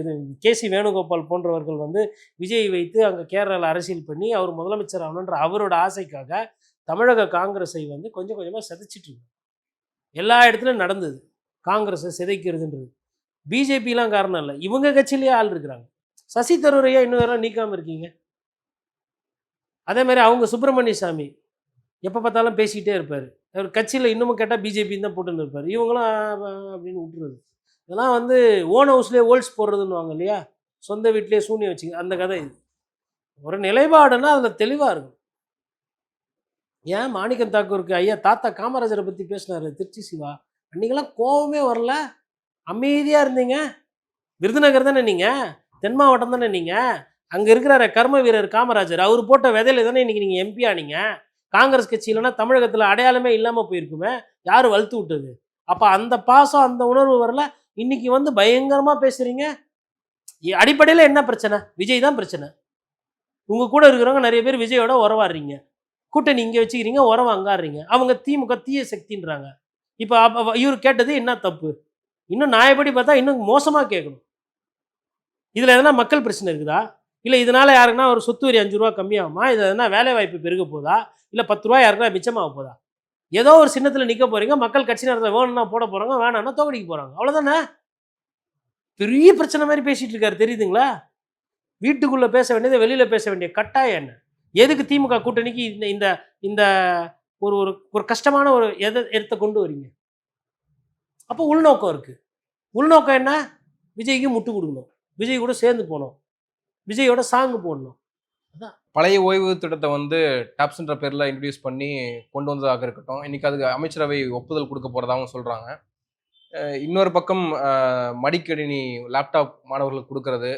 கேசி வேணுகோபால் போன்றவர்கள் வந்து விஜய் வைத்து அங்கே கேரளாவில் அரசியல் பண்ணி அவர் முதலமைச்சர் ஆகணுன்ற அவரோட ஆசைக்காக தமிழக காங்கிரஸை வந்து கொஞ்சம் கொஞ்சமாக சிதைச்சிட்ருக்கு. எல்லா இடத்துலையும் நடந்தது காங்கிரஸை சிதைக்கிறதுன்றது. பிஜேபிலாம் காரணம் இல்லை, இவங்க கட்சியிலேயே ஆள் இருக்கிறாங்க. சசி தரூரையா இன்னும் வேற நீக்காமல் இருக்கீங்க. அதே மாதிரி அவங்க சுப்பிரமணிய சாமி எப்போ பார்த்தாலும் பேசிக்கிட்டே இருப்பார். அவர் கட்சியில் இன்னமும் கேட்டால் பிஜேபின்னு தான் போட்டுன்னு இருப்பார். இவங்களும் அப்படின்னு விட்டுறது. இதெல்லாம் வந்து ஓன் ஹவுஸ்லேயே ஓல்ஸ் போடுறதுன்னு வாங்க இல்லையா, சொந்த வீட்டிலேயே சூனியம் வச்சுங்க, அந்த கதை இது. ஒரு நிலைப்பாடுன்னா அதில் தெளிவாக இருக்கும். ஏன் மாணிக்கம் தாக்கூருக்கு ஐயா தாத்தா காமராஜரை பற்றி பேசினார் திருச்சி சிவா, அன்றைக்கெல்லாம் கோபமே வரல, அமைதியாக இருந்தீங்க. விருதுநகர் தானே நீங்கள், தென் மாவட்டம் தானே நீங்கள். அங்கே இருக்கிற கர்ம வீரர் காமராஜர் அவர் போட்ட விதையில தானே இன்னைக்கு நீங்கள் எம்பி ஆனீங்க. காங்கிரஸ் கட்சி இல்லைன்னா தமிழகத்தில் அடையாளமே இல்லாமல் போயிருக்குமே. யார் வளர்த்து விட்டது? அப்போ அந்த பாசம் அந்த உணர்வு வரல. இன்னைக்கு வந்து பயங்கரமாக பேசுறீங்க. அடிப்படையில் என்ன பிரச்சனை? விஜய் தான் பிரச்சனை. உங்க கூட இருக்கிறவங்க நிறைய பேர் விஜயோட உறவாடுறீங்க. கூட்டணி இங்கே வச்சுக்கிறீங்க, உறவு அங்காடுறீங்க. அவங்க திமுக தீய சக்தின்றாங்க. இப்போ இவர் கேட்டது என்ன தப்பு? இன்னும் நியாயப்படி பார்த்தா இன்னும் மோசமாக கேட்கணும். இதில் எதனா மக்கள் பிரச்சனை இருக்குதா? இல்லை இதனால் யாருக்குன்னா ஒரு சொத்து வரி 5 ரூபா கம்மியாகுமா? இது எதனா வேலை வாய்ப்பு பெருக போதா? இல்லை 10 ரூபா யாருக்குன்னா மிச்சமாக போதா? ஏதோ ஒரு சின்னத்தில் நிற்க போகிறீங்க. மக்கள் கட்சி நேரத்தில் வேணும்னா போட போகிறாங்க, வேணான்னா தோக்கடிக்க போகிறாங்க. அவ்வளோதானே. பெரிய பிரச்சனை மாதிரி பேசிகிட்டு இருக்காரு, தெரியுதுங்களா? வீட்டுக்குள்ளே பேச வேண்டியது வெளியில் பேச வேண்டிய கட்டாயம் என்ன? எதுக்கு திமுக கூட்டணிக்கு இந்த இந்த இந்த ஒரு ஒரு ஒரு கஷ்டமான ஒரு இடத்த கொண்டு வரீங்க? அப்போ உள்நோக்கம் இருக்குது. உள்நோக்கம் என்ன? விஜய்க்கு முட்டு கொடுக்கணும், விஜய் கூட சேர்ந்து போகணும், விஜயோட சாங்கு போடணும். அதான் பழைய ஓய்வு திட்டத்தை வந்து டாப்ஸ்ன்ற பேரில் இன்ட்ரடியூஸ் பண்ணி கொண்டு வந்ததாக இருக்கட்டும், இன்னைக்கு அதுக்கு அமைச்சரவை ஒப்புதல் கொடுக்க போகிறதாகவும் சொல்கிறாங்க. இன்னொரு பக்கம் மடிக்கணினி லேப்டாப் மாணவர்களுக்கு கொடுக்கறது,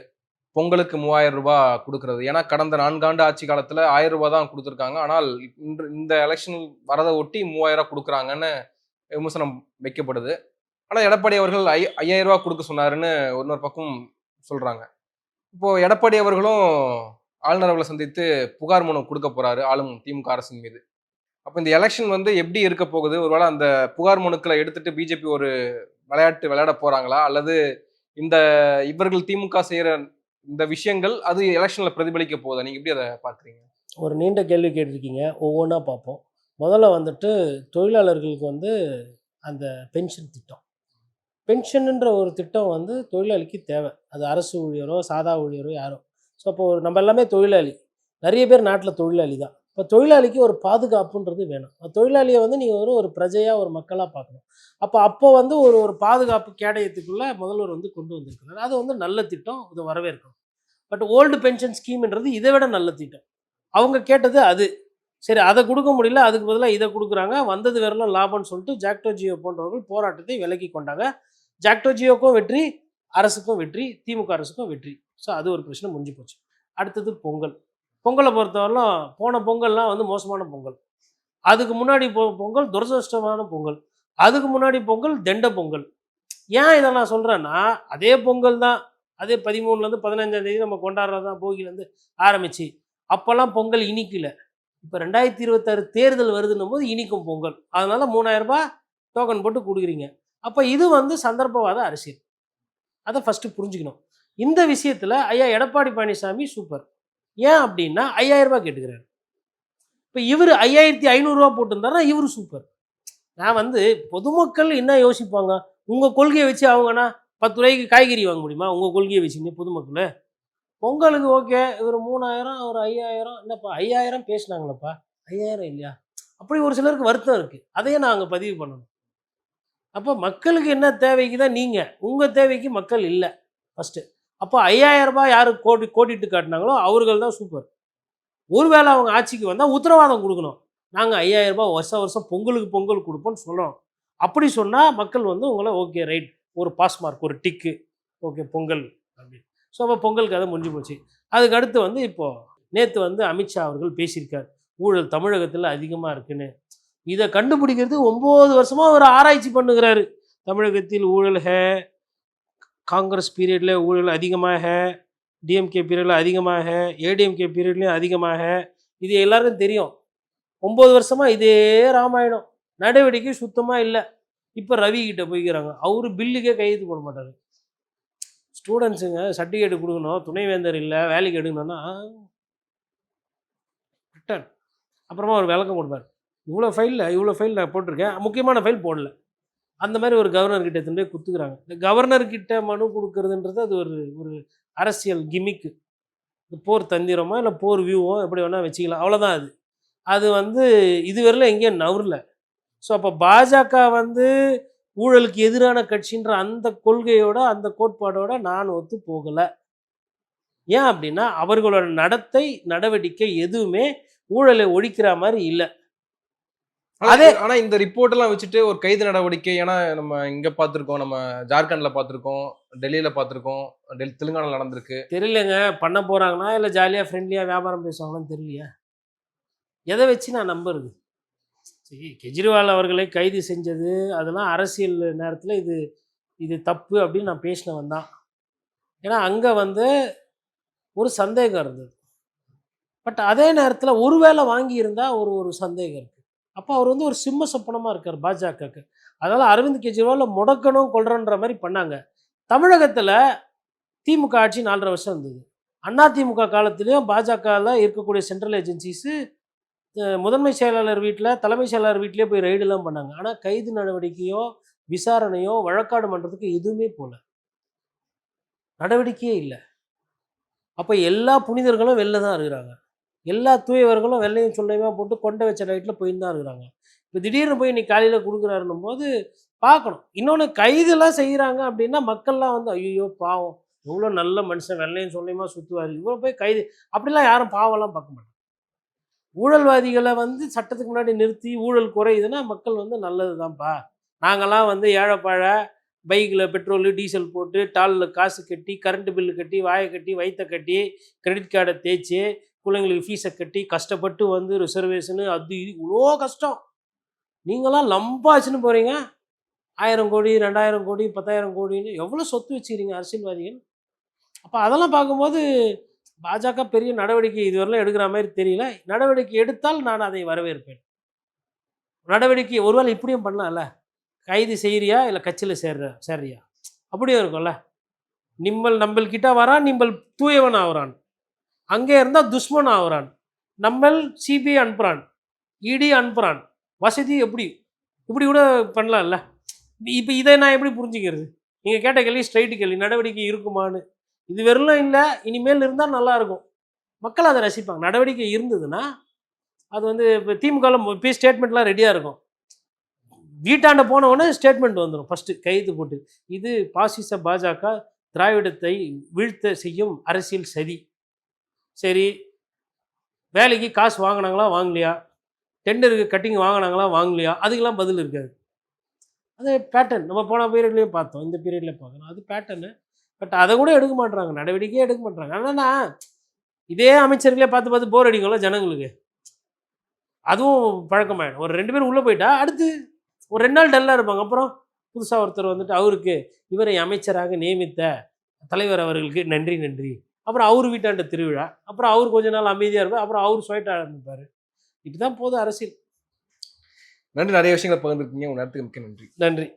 பொங்கலுக்கு 3000 ரூபாய் கொடுக்கறது. ஏன்னா கடந்த 4 ஆண்டு ஆட்சி காலத்தில் 1000 ரூபாய் தான் கொடுத்துருக்காங்க. ஆனால் இந்த எலெக்ஷன் வரதை ஒட்டி 3000 கொடுக்குறாங்கன்னு விமர்சனம் வைக்கப்படுது. ஆனால் எடப்பாடி அவர்கள் 5000 ரூபாய் கொடுக்க சொன்னாருன்னு இன்னொரு பக்கம் சொல்கிறாங்க. இப்போது எடப்பாடி அவர்களும் ஆளுநர் அவர்களை சந்தித்து புகார் மனு கொடுக்க போகிறாரு ஆளும் திமுக அரசின் மீது. அப்போ இந்த எலெக்ஷன் வந்து எப்படி இருக்க போகுது? ஒருவேளை அந்த புகார் மனுக்களை எடுத்துட்டு பிஜேபி ஒரு விளையாட்டு விளையாட போகிறாங்களா? அல்லது இந்த இவர்கள் திமுக செய்கிற இந்த விஷயங்கள் அது எலெக்ஷன்ல பிரதிபலிக்க போகுதா? நீங்க எப்படி அதை பார்க்குறீங்க? ஒரு நீண்ட கேள்வி கேட்டிருக்கீங்க. ஒவ்வொன்றா பார்ப்போம். முதல்ல வந்துட்டு தொழிலாளர்களுக்கு வந்து அந்த பென்ஷன் திட்டம். பென்ஷனுன்ற ஒரு திட்டம் வந்து தொழிலாளிக்கு தேவை. அது அரசு ஊழியரோ சாதா ஊழியரோ யாரோ. ஸோ அப்போ நம்ம எல்லாமே தொழிலாளி. நிறைய பேர் நாட்டில் தொழிலாளி தான். இப்போ தொழிலாளிக்கு ஒரு பாதுகாப்புன்றது வேணும். தொழிலாளியை வந்து நீங்கள் ஒரு பிரஜையாக ஒரு மக்களாக பார்க்கணும். அப்போ வந்து ஒரு ஒரு பாதுகாப்பு கேடயத்துக்குள்ளே முதல்வர் வந்து கொண்டு வந்திருக்கிறார். அது வந்து நல்ல திட்டம், இது வரவேற்கணும். பட் ஓல்டு பென்ஷன் ஸ்கீம்ன்றது இதை விட நல்ல திட்டம். அவங்க கேட்டது அது. சரி, அதை கொடுக்க முடியல, அதுக்கு பதிலாக இதை கொடுக்குறாங்க. வந்தது வரலாம் லாபம்னு சொல்லிட்டு ஜாக்டோ ஜியோ போன்றவர்கள் போராட்டத்தை விலக்கி கொண்டாங்க. ஜாக்டோ ஜியோக்கும் வெற்றி, அரசுக்கும் வெற்றி, திமுக அரசுக்கும் வெற்றி. ஸோ அது ஒரு பிரச்சனை முடிஞ்சு போச்சு. அடுத்தது பொங்கல். பொங்கலை பொறுத்தவரைலாம் போன பொங்கல்லாம் வந்து மோசமான பொங்கல். அதுக்கு முன்னாடி பொங்கல் துரதிருஷ்டமான பொங்கல். அதுக்கு முன்னாடி பொங்கல் தெண்ட பொங்கல். ஏன் இதை நான் சொல்கிறேன்னா, அதே பொங்கல் தான். அதே 13லேருந்து 15ஆம் தேதி நம்ம கொண்டாடுறது தான், போகிலேருந்து ஆரம்பிச்சு. அப்போல்லாம் பொங்கல் இனிக்கல. இப்போ 2026 தேர்தல் வருதுன்னும் போது இனிக்கும் பொங்கல். அதனால் 3000 ரூபாய் டோக்கன் போட்டு கொடுக்குறீங்க. அப்போ இது வந்து சந்தர்ப்பவாத அரசியல். அதை ஃபஸ்ட்டு புரிஞ்சுக்கணும். இந்த விஷயத்தில் ஐயா எடப்பாடி பழனிசாமி சூப்பர். ஏன் அப்படின்னா 5000 ரூபாய் கேட்டுக்கிறாரு. இப்போ இவர் 5500 ரூபா போட்டிருந்தாருன்னா இவர் சூப்பர். நான் வந்து பொதுமக்கள் என்ன யோசிப்பாங்க? உங்கள் கொள்கையை வச்சு அவங்கன்னா 10 ரூபாய்க்கு காய்கறி வாங்க முடியுமா? உங்கள் கொள்கையை வச்சுங்க பொதுமக்கள். பொங்கலுக்கு ஓகே, இவர் 3000 ஒரு 5000. என்னப்பா 5000 பேசினாங்களப்பா, 5000 இல்லையா? அப்படி ஒரு சிலருக்கு வருத்தம் இருக்குது. அதையே நான் அங்கே பதிவு பண்ணணும். அப்போ மக்களுக்கு என்ன தேவைக்கு தான் நீங்கள், உங்கள் தேவைக்கு மக்கள் இல்லை ஃபஸ்ட்டு. அப்போ 5000 ரூபாய் யார் கோடிட்டு காட்டினாங்களோ அவர்கள் தான் சூப்பர். ஒருவேளை அவங்க ஆட்சிக்கு வந்தால் உத்தரவாதம் கொடுக்கணும். நாங்கள் 5000 ரூபாய் வருஷம் பொங்கலுக்கு பொங்கல் கொடுப்போம்னு சொல்லணும். அப்படி சொன்னால் மக்கள் வந்து உங்களை ஓகே ரைட், ஒரு பாஸ் மார்க், ஒரு டிக்கு, ஓகே பொங்கல் அப்படின்னு. ஸோ அப்போ பொங்கல் கதை முடிஞ்சு போச்சு. அதுக்கு அடுத்து வந்து இப்போது நேற்று வந்து அமித்ஷா அவர்கள் பேசியிருக்கார், ஊழல் தமிழகத்தில் அதிகமாக இருக்குன்னு. இதை கண்டுபிடிக்கிறது 9 வருஷமாக ஒரு ஆராய்ச்சி பண்ணுகிறாரு. தமிழகத்தில் ஊழல் காங்கிரஸ் பீரியடில் ஊழல் அதிகமாக, டிஎம்கே பீரியடில் அதிகமாக, ஏடிஎம்கே பீரியட்லேயும் அதிகமாக. இது எல்லாருக்கும் தெரியும். 9 வருஷமாக இதே ராமாயணம். நடவடிக்கை சுத்தமாக இல்லை. இப்போ ரவி கிட்ட போய்க்கிறாங்க. அவரு பில்லுக்கே கையெழுத்து போட மாட்டார். ஸ்டூடெண்ட்ஸுங்க சர்டிஃபிகேட் கொடுக்கணும், துணைவேந்தர் இல்லை, வேலைக்கு எடுக்கணும்னா ரிட்டன். அப்புறமா ஒரு விளக்கம் கொடுப்பார். இவ்வளோ ஃபைல் நான் போட்டிருக்கேன், முக்கியமான ஃபைல் போடல. அந்த மாதிரி ஒரு கவர்னர்கிட்ட எடுத்துகிட்டு போய் குத்துக்கிறாங்க. இந்த கவர்னர்கிட்ட மனு கொடுக்குறதுன்றது அது ஒரு ஒரு அரசியல் கிமிக்கு. போர் தந்திரமோ இல்லை போர் வியூவோ எப்படி வேணால் வச்சுக்கலாம், அவ்வளோதான். அது வந்து இதுவரையிலும் எங்கேயும் நவரல. ஸோ அப்போ பாஜக வந்து ஊழலுக்கு எதிரான கட்சின்ற அந்த கொள்கையோட அந்த கோட்பாடோட நான் ஒத்து போகலை. ஏன் அப்படின்னா அவர்களோட நடவடிக்கை எதுவுமே ஊழலை ஒழிக்கிற மாதிரி இல்லை. அதே ஆனா இந்த ரிப்போர்ட் எல்லாம் வச்சுட்டு ஒரு கைது நடவடிக்கை, ஏன்னா நம்ம இங்க பார்த்திருக்கோம், நம்ம ஜார்க்கண்ட்ல பார்த்திருக்கோம், டெல்லியில பார்த்திருக்கோம், தெலுங்கானால நடந்திருக்கு. தெரியலங்க. பண்ண போறாங்கன்னா, இல்ல ஜாலியா ஃப்ரெண்ட்லியா வியாபாரம் பேசுவாங்களான்னு தெரியலையே. எத வச்சு நான் நம்புறது? சரி, கெஜ்ரிவால் அவர்களை கைது செஞ்சது, அதெல்லாம் அரசியல் நேரத்தில இது இது தப்பு அப்படின்னு நான் பேசினவன் தான். ஏன்னா, அங்க வந்து ஒரு சந்தேகம் இருந்தது. பட் அதே நேரத்தில ஒரு வேள வாங்கியிருந்தா ஒரு ஒரு சந்தேகம் இருக்கு. அப்ப அவர் வந்து ஒரு சிம்ம சொப்பனமா இருக்காரு பாஜகக்கு. அதனால அரவிந்த் கெஜ்ரிவால முடக்கணும், கொல்றன்ற மாரி பண்ணாங்க. தமிழகத்தில திமுக ஆட்சி 4 1/2 வருஷம் இருந்தது. அதிமுக காலத்திலயும் பாஜகல இருக்கக்கூடிய சென்ட்ரல் ஏஜென்சிஸ் முதன்மை செயலாளர் வீட்ல, தலைமைச் செயலாளர் வீட்லயே போய் ரெய்டுலாம் பண்ணாங்க. ஆனா கைது நடவடிக்கையோ, விசாரணையோ, வழக்காடு மன்றத்துக்கு எதுவுமே போல. நடவடிக்கையே இல்ல. அப்ப எல்லா புனிதர்களும் வெளில தான் இருக்கிறாங்க. எல்லா தூயவர்களும் வெள்ளையும் சொல்லையுமா போட்டு கொண்ட வச்ச ரைட்ல போயின்னு தான் இருக்கிறாங்க. இப்ப திடீர்னு போய் இன்னைக்கு காலையில குடுக்குறாருன்னும்போது பார்க்கணும். இன்னொன்னு கைதுலாம் செய்றாங்க அப்படின்னா, மக்கள்லாம் வந்து ஐய்யய்யோ! பாவம். எவ்வளோ நல்ல மனுஷன் வெள்ளையும் சொல்லையுமா சுத்துவாரு. இவர போய் கைது அப்படிலாம் யாரும் பாவம்லாம் பார்க்க மாட்டாங்க. ஊழல்வாதிகள வந்து சட்டத்துக்கு முன்னாடி நிறுத்தி ஊழல் குறையுதுன்னா, மக்கள் வந்து நல்லது தான்ப்பா. நாங்கலாம் வந்து ஏழைப்பாழ பைக்ல பெட்ரோலு, டீசல் போட்டு, டால்ல காசு கட்டி, கரண்ட் பில்லு கட்டி, வாய கட்டி, வயித்த கட்டி, கிரெடிட் கார்ட தேய்ச்சு, பிள்ளைங்களுக்கு ஃபீஸ கட்டி, கஷ்டப்பட்டு வந்து ரிசர்வேஷனு அது இது இவ்ளோ கஷ்டம். நீங்கலாம் லம்பாச்சுன்னு போறீங்க. 1000 கோடி, 2000 கோடி, 10,000 கோடின்னு எவ்வளோ சொத்து வச்சுக்கிறீங்க அரசியல்வாதிகள். அப்ப அதெல்லாம் பார்க்கும்போது பாஜக பெரிய நடவடிக்கை இதுவரையிலும் எடுக்கிற மாரி தெரியல. நடவடிக்கை எடுத்தால் நான் அதை வரவேற்பேன். நடவடிக்கை ஒருவேளை இப்படியும் பண்ணலாம்ல. கைது செய்றியா? இல்ல கட்சியில சேர்றியா? அப்படியும் இருக்கும்ல. நம்பல் கிட்ட வரான், நிம்பல் தூயவன் ஆவுறான். அங்கே இருந்தா துஷ்மன் ஆவுறான். நம்மள் சிபிஐ அனுப்புறான். இடி அனுப்புறான். வசதி எப்படி? இப்படி கூட பண்ணலாம்ல. இப்ப இதை நான் எப்படி புரிஞ்சுக்கிறது? நீங்க கேட்ட கேள்வி ஸ்ட்ரெயிட் கேள்வி. நடவடிக்கை இருக்குமான்னு. இது வெறும் இல்ல, இனிமேல் இருந்தா நல்லா இருக்கும். மக்கள் அத ரசிப்பாங்க. நடவடிக்கை இருந்ததுன்னா, அது வந்து இப்ப திமுகல இப்பயே ஸ்டேட்மெண்ட்லாம் ரெடியா இருக்கும். வீட்டாண்ட போன உடனே ஸ்டேட்மெண்ட் வந்துரும் ஃபர்ஸ்ட்டு கையெழுத்து போட்டு. இது பாசிச பாஜக திராவிடத்தை வீழ்த்த செய்யும் அரசியல் சதி. சரி, வேலைக்கு காசு வாங்குனாங்களா? வாங்கலையா? டெண்டருக்கு கட்டிங் வாங்குனாங்களா? வாங்கலையா? அதுக்கெல்லாம் பதில் இருக்காது. அது பேட்டர்ன். நம்ம போன பீரியட்லயே பார்த்தோம். இந்த பீரியட்ல பார்க்குறோம். அது பேட்டர்னு. பட் அத கூட எடுக்க மாட்றாங்க. நடவடிக்கையே எடுக்க மாட்றாங்க. ஆனா இதே அமைச்சர்களே பார்த்து பார்த்து போர் அடிக்கும்ல ஜனங்களுக்கு. அதுவும் பழக்கமாயிடும். ஒரு 2 பேர் உள்ள போயிட்டா, அடுத்து ஒரு 2 நாள் டல்லா இருப்பாங்க. அப்புறம் புதுசா ஒருத்தர் வந்துட்டு அவருக்கு இவரை அமைச்சராக நியமித்த தலைவர் அவர்களுக்கு நன்றி, நன்றி. அப்புறம் அவரு வீட்டாண்ட திருவிழா. அப்புறம் அவரு கொஞ்ச நாள் அமைதியா இருப்பார். அப்புறம் அவரு சுயட்ட ஆரம்பிப்பாரு. இப்படிதான் போகுது அரசியல். நன்றி, நிறைய விஷயங்களை பகிர்ந்துருக்கீங்க. உங்க நேரத்துக்கு மிக்க நன்றி. நன்றி.